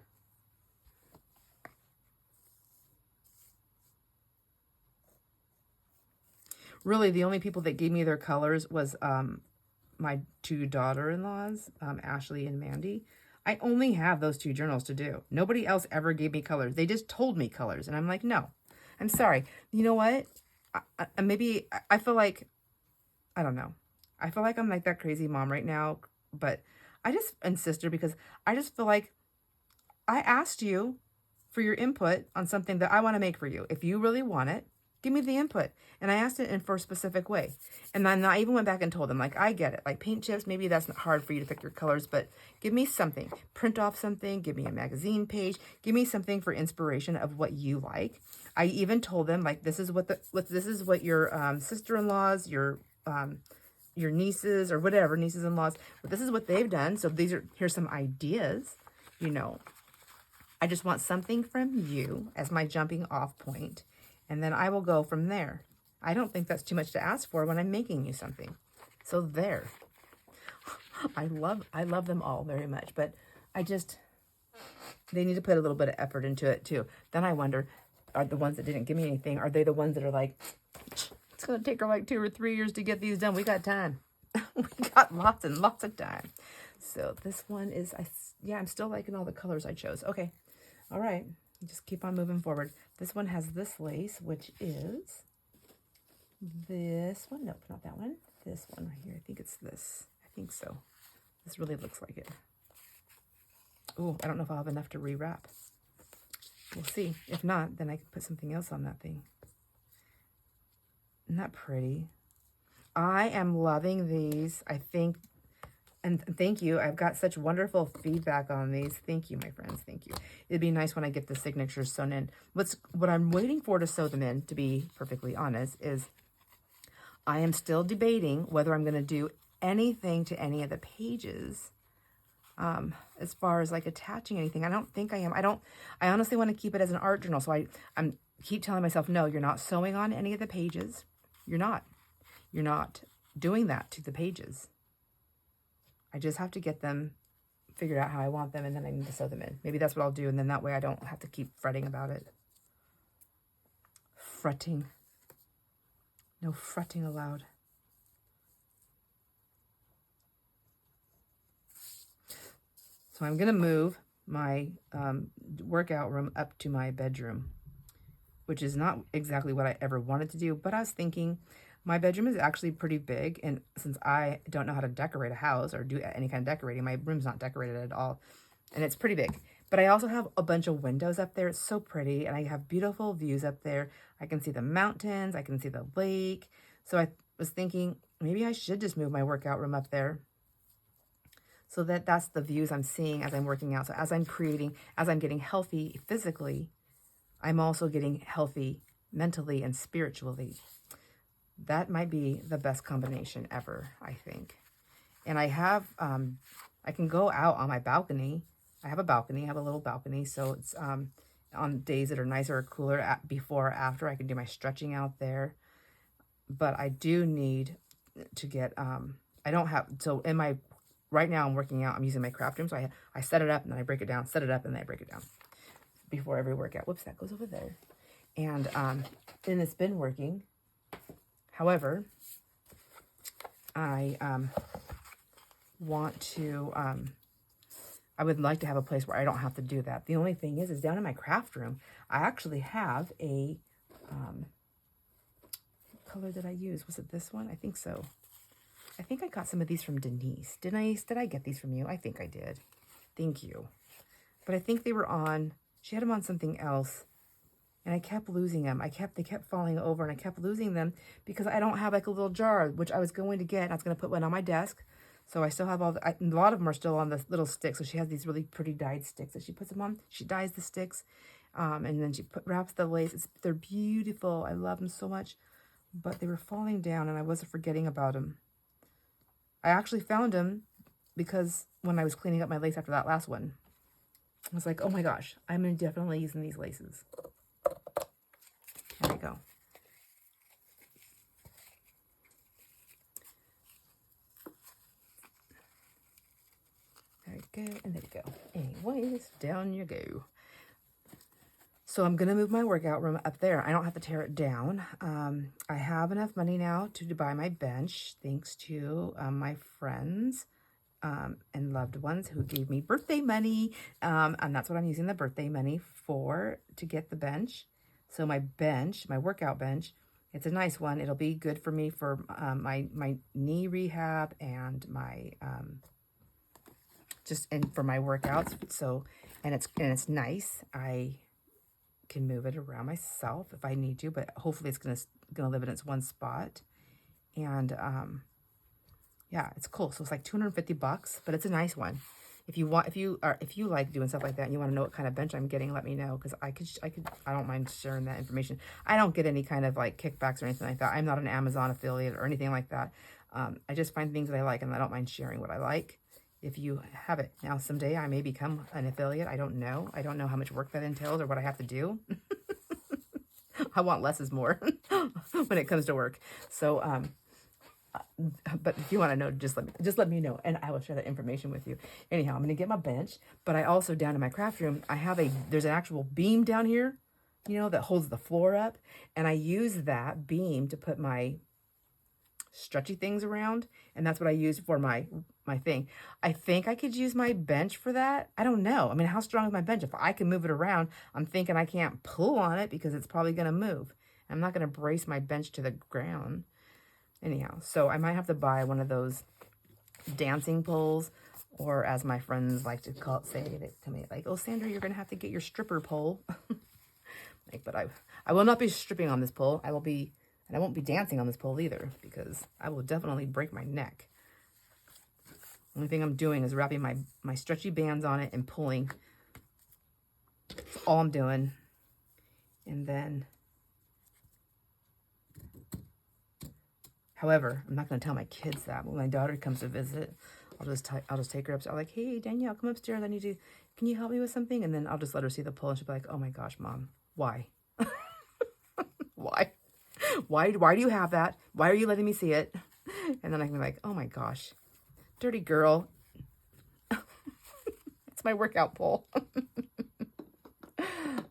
Really, the only people that gave me their colors was my two daughter-in-laws, Ashley and Mandy. I only have those two journals to do. Nobody else ever gave me colors. They just told me colors. And I'm like, no, I'm sorry. You know what? Maybe I feel like, I don't know. I feel like I'm like that crazy mom right now. But I just, and sister, because I just feel like I asked you for your input on something that I want to make for you. If you really want it, give me the input. And I asked it in for a specific way. And then I even went back and told them, like, I get it. Like paint chips, maybe that's not hard for you to pick your colors, but give me something. Print off something. Give me a magazine page. Give me something for inspiration of what you like. I even told them, like, this is what your sister-in-laws, your nieces or whatever, nieces-in-laws, but this is what they've done. So here's some ideas, you know. I just want something from you as my jumping off point. And then I will go from there. I don't think that's too much to ask for when I'm making you something. So there. I love them all very much, but they need to put a little bit of effort into it too. Then I wonder, are the ones that didn't give me anything, are they the ones that are like, it's going to take her like 2 or 3 years to get these done. We got time. We got lots and lots of time. So this one is, I'm still liking all the colors I chose. Okay. All right. Just keep on moving forward. This one has this lace, which is this one. Nope, not that one. This one right here. I think it's this. I think so. This really looks like it. Oh, I don't know if I'll have enough to rewrap. We'll see. If not, then I can put something else on that thing. Isn't that pretty? I am loving these. I think, and thank you. I've got such wonderful feedback on these. Thank you, my friends. Thank you. It'd be nice when I get the signatures sewn in. What I'm waiting for to sew them in, to be perfectly honest, is I am still debating whether I'm going to do anything to any of the pages as far as like attaching anything. I don't think I am. I honestly want to keep it as an art journal. So I'm keep telling myself, no, you're not sewing on any of the pages. You're not doing that to the pages. I just have to get them figured out how I want them, and then I need to sew them in. Maybe that's what I'll do, and then that way I don't have to keep fretting about it. Fretting. No fretting allowed. So I'm going to move my workout room up to my bedroom, which is not exactly what I ever wanted to do, but I was thinking my bedroom is actually pretty big, and since I don't know how to decorate a house or do any kind of decorating, my room's not decorated at all, and it's pretty big. But I also have a bunch of windows up there. It's so pretty, and I have beautiful views up there. I can see the mountains. I can see the lake. So I was thinking maybe I should just move my workout room up there so that that's the views I'm seeing as I'm working out. So as I'm creating, as I'm getting healthy physically, I'm also getting healthy mentally and spiritually. That might be the best combination ever, I think. And I have, I can go out on my balcony. I have a balcony, I have a little balcony. So it's on days that are nicer or cooler, before or after, I can do my stretching out there. But I do need to get, I don't have, so in my, right now I'm working out, I'm using my craft room. So I set it up and then I break it down, set it up and then I break it down before every workout. Whoops, that goes over there. And then it's been working. However, I want to, I would like to have a place where I don't have to do that. The only thing is down in my craft room, I actually have a, what color did I use? Was it this one? I think so. I think I got some of these from Denise. Did I get these from you? I think I did. Thank you. But I think they were on, she had them on something else. And I kept losing them. They kept falling over and I kept losing them because I don't have like a little jar, which I was going to get. I was going to put one on my desk. So I still have a lot of them are still on the little sticks. So she has these really pretty dyed sticks that she puts them on. She dyes the sticks. And then she wraps the lace. They're beautiful. I love them so much. But they were falling down and I wasn't forgetting about them. I actually found them because when I was cleaning up my lace after that last one, I was like, oh my gosh, I'm definitely using these laces. There we go. There we go, and there we go. Anyways, down you go. So I'm going to move my workout room up there. I don't have to tear it down. I have enough money now to buy my bench, thanks to my friends and loved ones who gave me birthday money. And that's what I'm using the birthday money for, to get the bench. So my bench, my workout bench, it's a nice one. It'll be good for me for my knee rehab and my and for my workouts. So and it's nice. I can move it around myself if I need to, but hopefully it's gonna live in its one spot. And yeah, it's cool. So it's like $250, but it's a nice one. If you like doing stuff like that and you want to know what kind of bench I'm getting, let me know, because I don't mind sharing that information. I don't get any kind of like kickbacks or anything like that. I'm not an Amazon affiliate or anything like that. I just find things that I like and I don't mind sharing what I like. If you have it. Now, someday I may become an affiliate. I don't know. I don't know how much work that entails or what I have to do. I want less is more when it comes to work. So, but if you want to know, just let me know and I will share that information with you. Anyhow, I'm going to get my bench, but I also, down in my craft room, there's an actual beam down here, that holds the floor up. And I use that beam to put my stretchy things around. And that's what I use for my thing. I think I could use my bench for that. I don't know. I mean, how strong is my bench? If I can move it around, I'm thinking I can't pull on it because it's probably going to move. I'm not going to brace my bench to the ground. Anyhow, so I might have to buy one of those dancing poles, or as my friends like to say to me, like, oh, Sandra, you're going to have to get your stripper pole. But I will not be stripping on this pole. I won't be dancing on this pole either, because I will definitely break my neck. Only thing I'm doing is wrapping my stretchy bands on it and pulling. That's all I'm doing. And then, however, I'm not going to tell my kids that. When my daughter comes to visit, I'll just take her upstairs. I'm like, hey, Danielle, come upstairs. Can you help me with something? And then I'll just let her see the pole, and she'll be like, oh my gosh, Mom, why? Why? Why do you have that? Why are you letting me see it? And then I can be like, oh my gosh, dirty girl. It's my workout pole.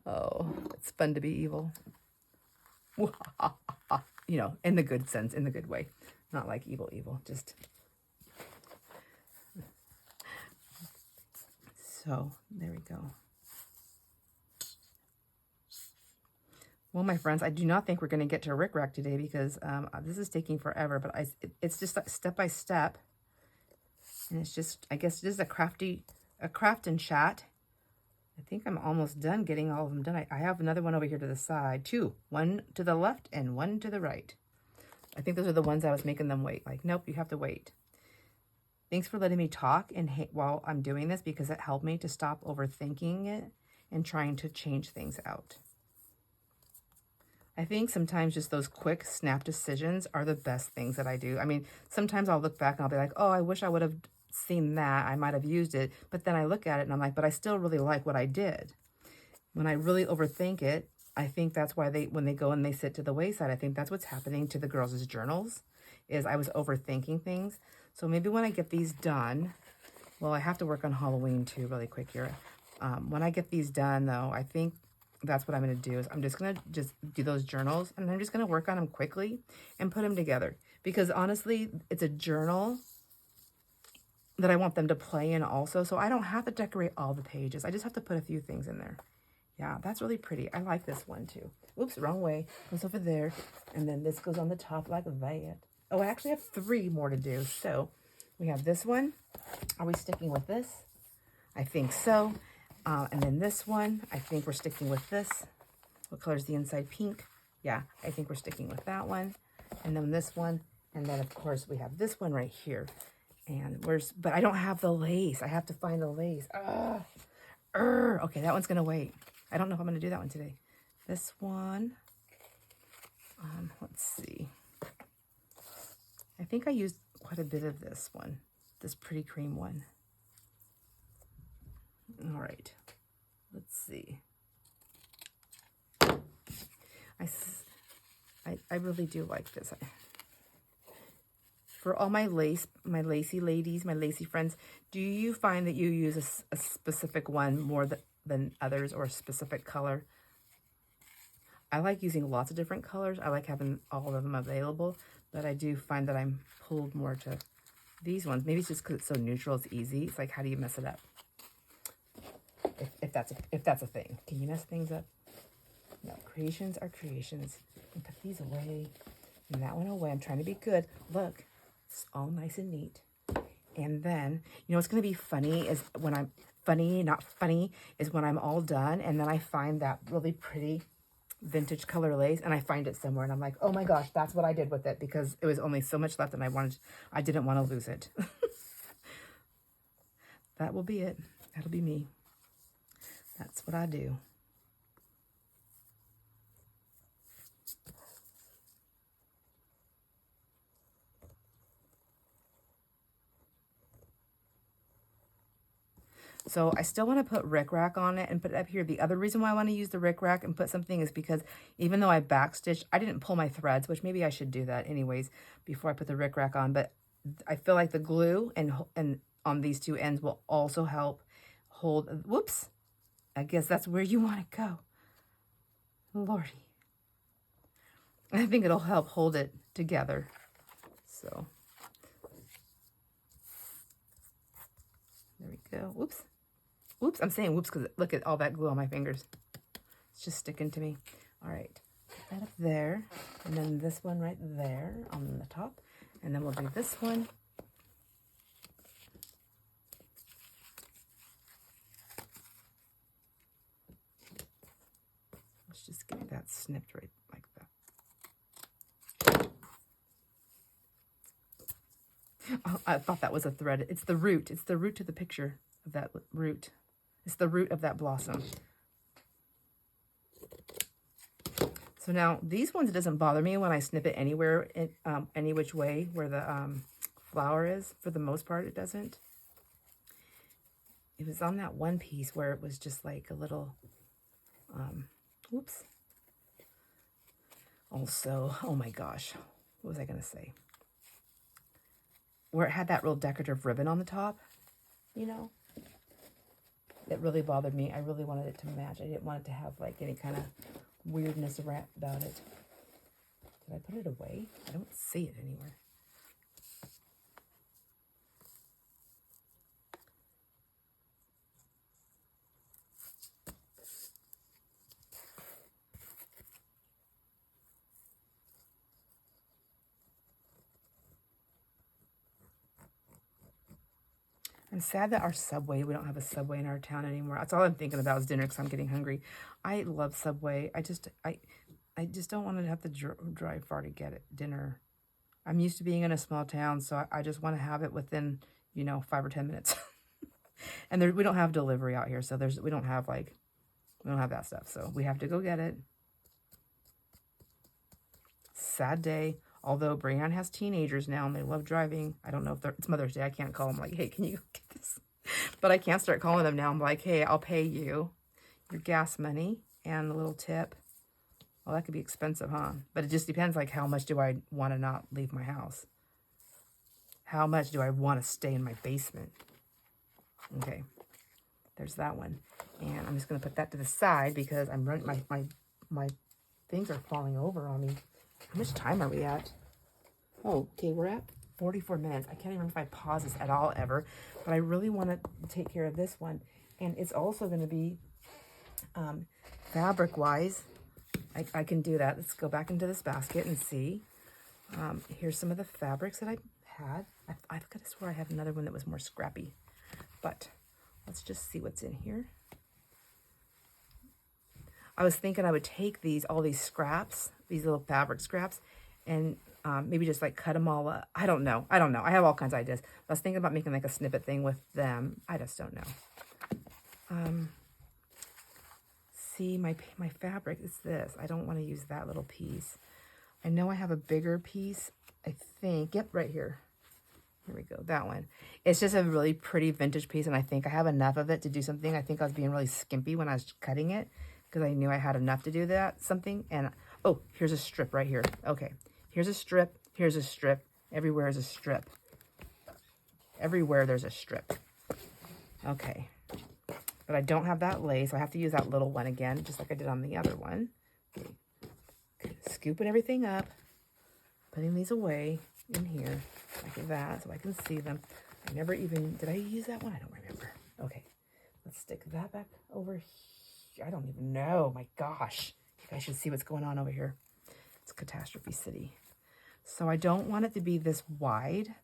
Oh, it's fun to be evil. In the good sense, in the good way. Not like evil, just. So, there we go. Well, my friends, I do not think we're going to get to Rick Rack today because this is taking forever, but it's just step by step. And it's just, I guess, just a craft and chat. I think I'm almost done getting all of them done. I have another one over here to the side, two. One to the left and one to the right. I think those are the ones I was making them wait. Like, nope, you have to wait. Thanks for letting me talk while I'm doing this, because it helped me to stop overthinking it and trying to change things out. I think sometimes just those quick snap decisions are the best things that I do. I mean, sometimes I'll look back and I'll be like, oh, I wish I would have seen that. I might have used it. But then I look at it and I'm like, but I still really like what I did. When I really overthink it, I think that's why when they go and they sit to the wayside, I think that's what's happening to the girls' journals, is I was overthinking things. So maybe when I get these done, well, I have to work on Halloween too really quick here. When I get these done though, I think that's what I'm going to do, is I'm just going to do those journals, and I'm just going to work on them quickly and put them together. Because honestly, it's a journal that I want them to play in also. So I don't have to decorate all the pages. I just have to put a few things in there. Yeah, that's really pretty. I like this one too. Oops, wrong way. Goes over there. And then this goes on the top like that. Oh, I actually have 3 more to do. So we have this one. Are we sticking with this? I think so. And then this one, I think we're sticking with this. What color is the inside? Pink. Yeah, I think we're sticking with that one. And then this one. And then, of course, we have this one right here. And but I don't have the lace. I have to find the lace. Okay, that one's going to wait. I don't know if I'm going to do that one today. This one, let's see. I think I used quite a bit of this one, this pretty cream one. All right, let's see. I really do like this. For all my lacy ladies, my lacy friends, do you find that you use a specific one more than others, or a specific color? I like using lots of different colors. I like having all of them available, but I do find that I'm pulled more to these ones. Maybe it's just because it's so neutral, it's easy. It's like, how do you mess it up? If that's a thing. Can you mess things up? No, creations are creations. And put these away, and that one away. I'm trying to be good. Look, it's all nice and neat. And then, you know what's going to be funny is when I'm not funny, is when I'm all done, and then I find that really pretty vintage color lace, and I find it somewhere, and I'm like, oh my gosh, that's what I did with it, because it was only so much left, and I didn't want to lose it. That will be it. That'll be me. That's what I do. So I still want to put rickrack on it and put it up here. The other reason why I want to use the rickrack and put something is because even though I backstitched, I didn't pull my threads, which maybe I should do that anyways before I put the rickrack on. But I feel like the glue and on these 2 ends will also help hold. Whoops. I guess that's where you want to go. Lordy. I think it'll help hold it together. So there we go. Whoops. Whoops, I'm saying whoops because look at all that glue on my fingers. It's just sticking to me. All right, put that up there. And then this one right there on the top. And then we'll do this one. Let's just get that snipped right like that. Oh, I thought that was a thread. It's the root. It's the root to the picture of that root. It's the root of that blossom. So now these ones, it doesn't bother me when I snip it anywhere, any which way where the flower is. For the most part, it doesn't. It was on that one piece where it was just like a little, whoops. Also, oh my gosh, what was I going to say? Where it had that real decorative ribbon on the top, you know? It really bothered me. I really wanted it to match. I didn't want it to have like any kind of weirdness about it. Did I put it away? I don't see it anywhere. I'm sad that our Subway, we don't have a Subway in our town anymore. That's all I'm thinking about is dinner because I'm getting hungry. I love Subway. I just don't want to have to drive far to get it, dinner. I'm used to being in a small town, so I just want to have it within, 5 or 10 minutes. And we don't have delivery out here, so we don't have that stuff. So we have to go get it. sad day. Although Brianne has teenagers now and they love driving. I don't know if it's Mother's Day. I can't call them like, hey, can you go get this? But I can't start calling them now. I'm like, hey, I'll pay you your gas money and a little tip. Well, that could be expensive, huh? But it just depends, like, how much do I want to not leave my house? How much do I want to stay in my basement? Okay, there's that one. And I'm just going to put that to the side because I'm running, my things are falling over on me. How much time are we at? Oh, okay, we're at 44 minutes. I can't even remember if I pause this at all ever, but I really want to take care of this one. And it's also going to be fabric-wise. I can do that. Let's go back into this basket and see. Here's some of the fabrics that I had. I've got to swear I had another one that was more scrappy, but let's just see what's in here. I was thinking I would take all these scraps, these little fabric scraps, and maybe just like cut them all up. I don't know. I have all kinds of ideas. I was thinking about making like a snippet thing with them. I just don't know. See, my fabric is this. I don't want to use that little piece. I know I have a bigger piece, I think. Yep, right here. Here we go, that one. It's just a really pretty vintage piece, and I think I have enough of it to do something. I think I was being really skimpy when I was cutting it because I knew I had enough to do something. And, oh, here's a strip right here. Okay, here's a strip, here's a strip. Everywhere is a strip. Everywhere there's a strip. Okay. But I don't have that lace, so I have to use that little one again, just like I did on the other one. Okay. Scooping everything up, putting these away in here, like that, so I can see them. I never even, did I use that one? I don't remember. Okay, let's stick that back over here. I don't even know, my gosh. You guys should see what's going on over here. It's Catastrophe City. So I don't want it to be this wide.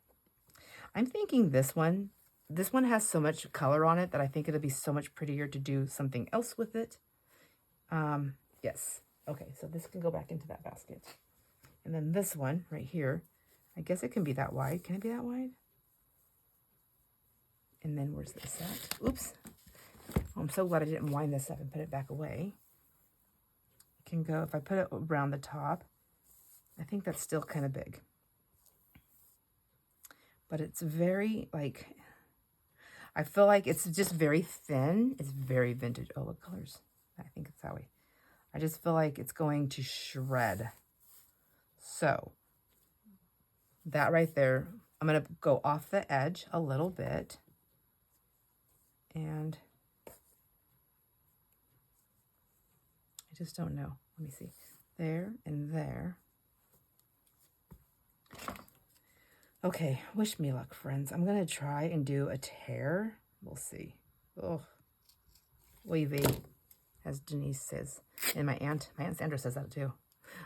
I'm thinking this one has so much color on it that I think it'll be so much prettier to do something else with it. Yes. Okay, so this can go back into that basket. And then this one right here, I guess it can be that wide. Can it be that wide? And then where's this at? Oops. Oh, I'm so glad I didn't wind this up and put it back away. It can go, if I put it around the top, I think that's still kind of big. But it's very, like, I feel like it's just very thin. It's very vintage. Oh, what colors? I think it's that way. I just feel like it's going to shred. So that right there, I'm going to go off the edge a little bit. And I just don't know. Let me see. There and there. Okay, wish me luck, friends. I'm going to try and do a tear. We'll see. Oh, wavy, as Denise says. And my aunt Sandra says that too.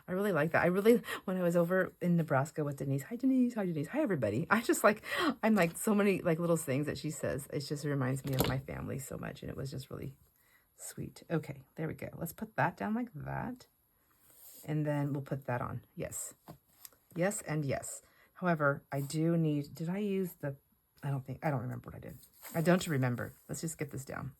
I really like that. When I was over in Nebraska with Denise, hi Denise, hi Denise, hi everybody. I'm like so many like little things that she says. It just reminds me of my family so much, and it was just really sweet. Okay, there we go. Let's put that down like that. And then we'll put that on. Yes. Yes and yes. However, I do need, did I use the, I don't remember what I did. I don't remember. Let's just get this down.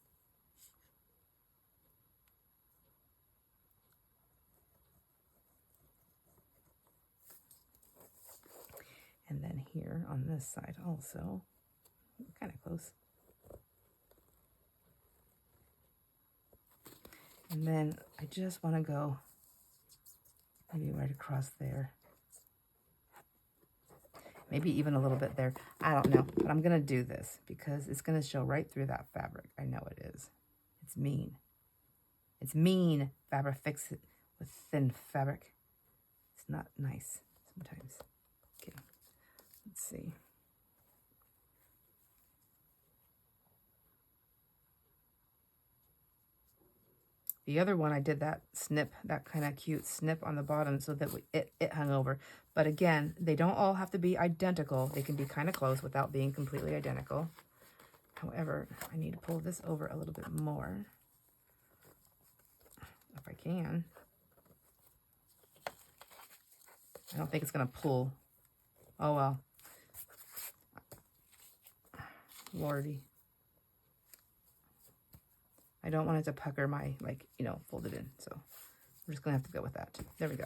And then here on this side also, kind of close. And then I just want to go maybe right across there. Maybe even a little bit there. I don't know, but I'm going to do this because it's going to show right through that fabric. I know it is. It's mean. It's mean. Fabric, fix it with thin fabric. It's not nice sometimes. Okay, let's see. The other one, I did that snip, that kind of cute snip on the bottom so that it hung over. But again, they don't all have to be identical. They can be kind of close without being completely identical. However, I need to pull this over a little bit more, if I can. I don't think it's going to pull. Oh, well. Lordy. I don't want it to pucker my, like, fold it in. So We're just going to have to go with that. There we go.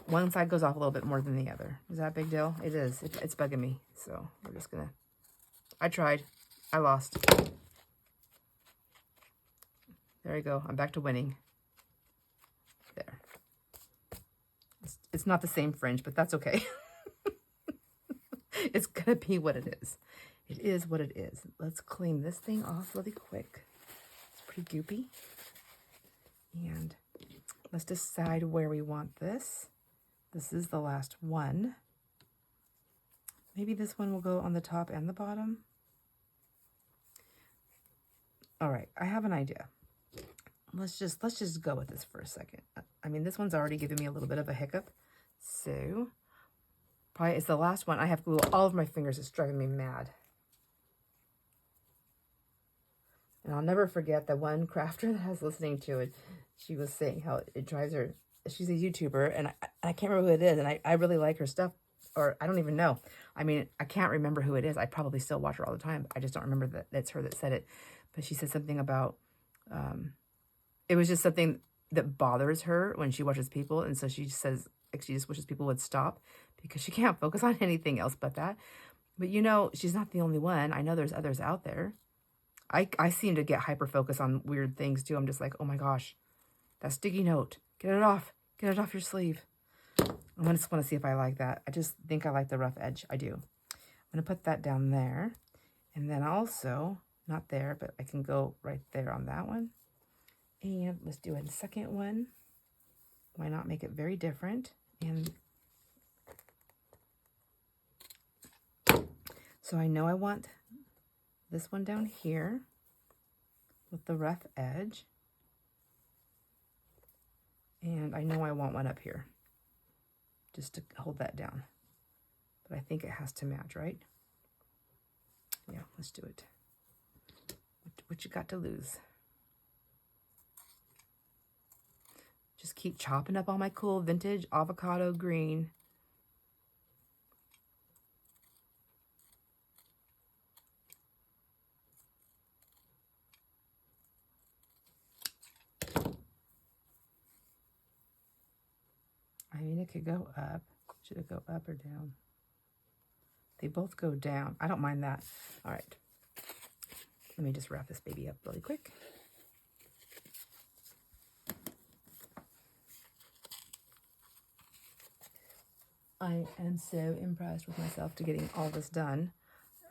One side goes off a little bit more than the other. Is that a big deal? It is. It's bugging me. So we're just going to... I tried. I lost. There you go. I'm back to winning. There. It's not the same fringe, but that's okay. It's going to be what it is. It is what it is. Let's clean this thing off really quick. It's pretty goopy. And let's decide where we want this. This is the last one. Maybe this one will go on the top and the bottom. All right, I have an idea. Let's just go with this for a second. I mean, this one's already giving me a little bit of a hiccup. So probably it's the last one. I have glue all over my fingers. It's driving me mad. And I'll never forget that one crafter that I was listening to it. She was saying how it drives her. She's a YouTuber, and I can't remember who it is. And I really like her stuff, or I don't even know. I mean, I can't remember who it is. I probably still watch her all the time. I just don't remember that it's her that said it. But she said something about, it was just something that bothers her when she watches people. And so she says, like, she just wishes people would stop because she can't focus on anything else but that. But you know, she's not the only one. I know there's others out there. I seem to get hyper-focused on weird things too. I'm just like, oh my gosh, that sticky note. Get it off. Get it off your sleeve. I just want to see if I like that. I just think I like the rough edge. I do. I'm going to put that down there. And then also, not there, but I can go right there on that one. And let's do a second one. Why not make it very different? And so I know I want this one down here with the rough edge. And I know I want one up here just to hold that down. But I think it has to match, right? Yeah, let's do it. What you got to lose? Just keep chopping up all my cool vintage avocado green. I mean, it could go up. Should it go up or down? They both go down. I don't mind that. All right. Let me just wrap this baby up really quick. I am so impressed with myself to getting all this done.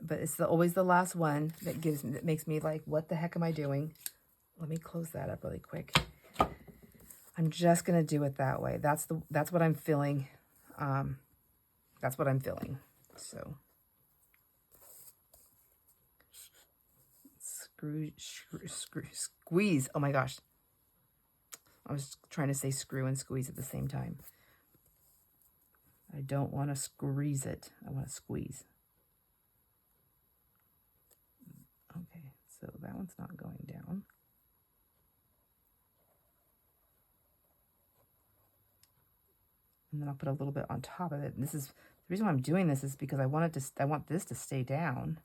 But it's always the last one that makes me like, what the heck am I doing? Let me close that up really quick. I'm just gonna do it that way. That's what I'm feeling. That's what I'm feeling. So squeeze. Oh my gosh. I was trying to say screw and squeeze at the same time. I don't want to squeeze it. I want to squeeze. Okay, so that one's not going down. And then I'll put a little bit on top of it. And this is the reason why I'm doing this is because I want this to stay down.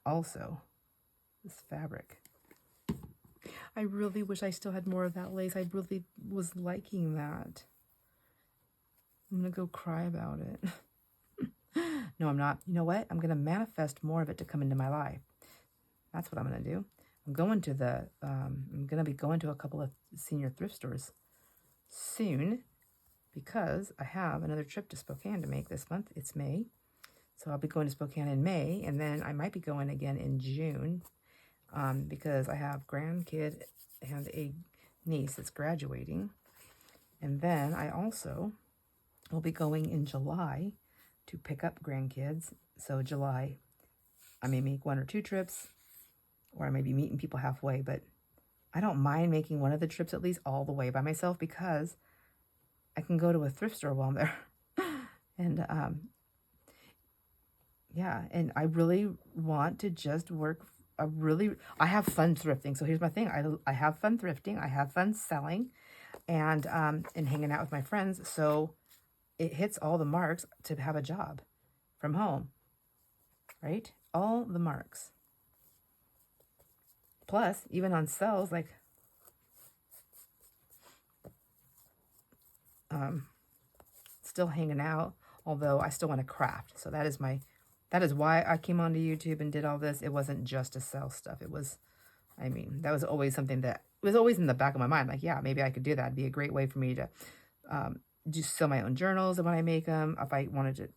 Also, this fabric. I really wish I still had more of that lace. I really was liking that. I'm gonna go cry about it. No, I'm not. You know what? I'm gonna manifest more of it to come into my life. That's what I'm gonna do. I'm going to the. I'm gonna be going to a couple of senior thrift stores soon, because I have another trip to Spokane to make this month. It's May. So I'll be going to Spokane in May, and then I might be going again in June, because I have grandkid and a niece that's graduating. And then I also will be going in July to pick up grandkids. So July, I may make 1 or 2 trips, or I may be meeting people halfway, but I don't mind making one of the trips at least all the way by myself, because I can go to a thrift store while I'm there. And yeah, and I really want to just work. I have fun thrifting. So here's my thing. I have fun thrifting. I have fun selling, and hanging out with my friends. So it hits all the marks to have a job from home, right? All the marks. Plus, even on sales, like, still hanging out, although I still want to craft. So that is why I came onto YouTube and did all this. It wasn't just to sell stuff. It was, I mean, that was always something that was always in the back of my mind. Like, yeah, maybe I could do that. It'd be a great way for me to just sell my own journals when I make them. If I wanted to,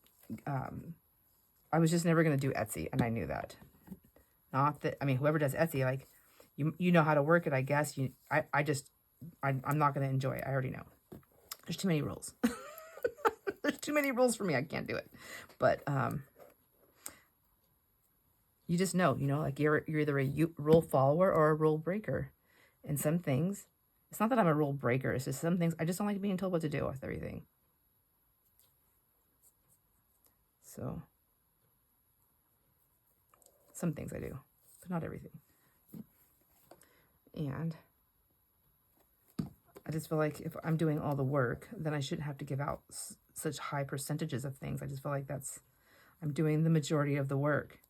I was just never going to do Etsy, and I knew that. Not that, I mean, whoever does Etsy, like, you know how to work it, I guess. I'm not going to enjoy it. I already know. There's too many rules. There's too many rules for me. I can't do it. But you just know, like you're either a rule follower or a rule breaker. And some things, it's not that I'm a rule breaker. It's just some things, I just don't like being told what to do with everything. So, some things I do, but not everything. And I just feel like if I'm doing all the work, then I shouldn't have to give out such high percentages of things. I just feel like I'm doing the majority of the work.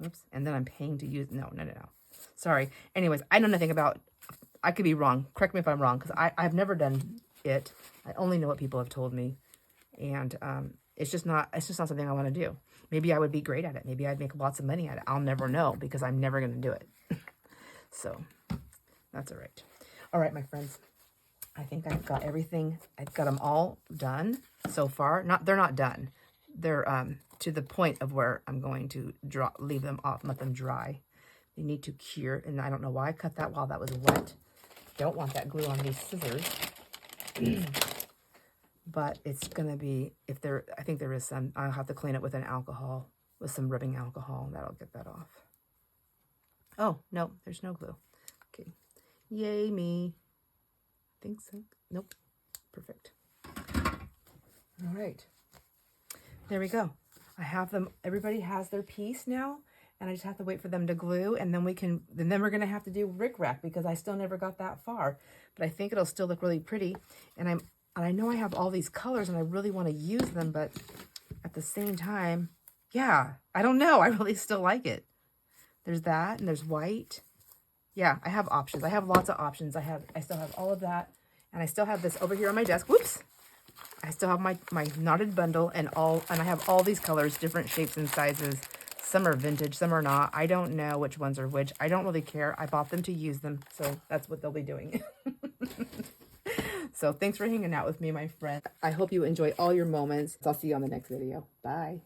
Oops. And then I'm paying to use, no. Sorry. Anyways, I know nothing about, I could be wrong. Correct me if I'm wrong, because I've never done it. I only know what people have told me. And it's just not something I want to do. Maybe I would be great at it. Maybe I'd make lots of money at it. I'll never know, because I'm never going to do it. So that's all right. All right, my friends. I think I've got everything. I've got them all done so far. They're not done. They're to the point of where I'm going to leave them off, let them dry. They need to cure, and I don't know why I cut that while that was wet. Don't want that glue on these scissors. But it's gonna be, I think there is some, I'll have to clean it with with some rubbing alcohol, and that'll get that off. Oh, no, there's no glue. Okay. Yay me. Think so. Nope. Perfect. All right. There we go. I have them. Everybody has their piece now, and I just have to wait for them to glue, and then we're going to have to do rickrack, because I still never got that far. But I think it'll still look really pretty. And I know I have all these colors, and I really want to use them, but at the same time, yeah, I don't know. I really still like it. There's that, and there's white. Yeah, I have options. I have lots of options. I still have all of that, and I still have this over here on my desk. Whoops. I still have my knotted bundle, and I have all these colors, different shapes and sizes. Some are vintage, some are not. I don't know which ones are which. I don't really care. I bought them to use them, so that's what they'll be doing. So thanks for hanging out with me, my friend. I hope you enjoy all your moments. I'll see you on the next video. Bye.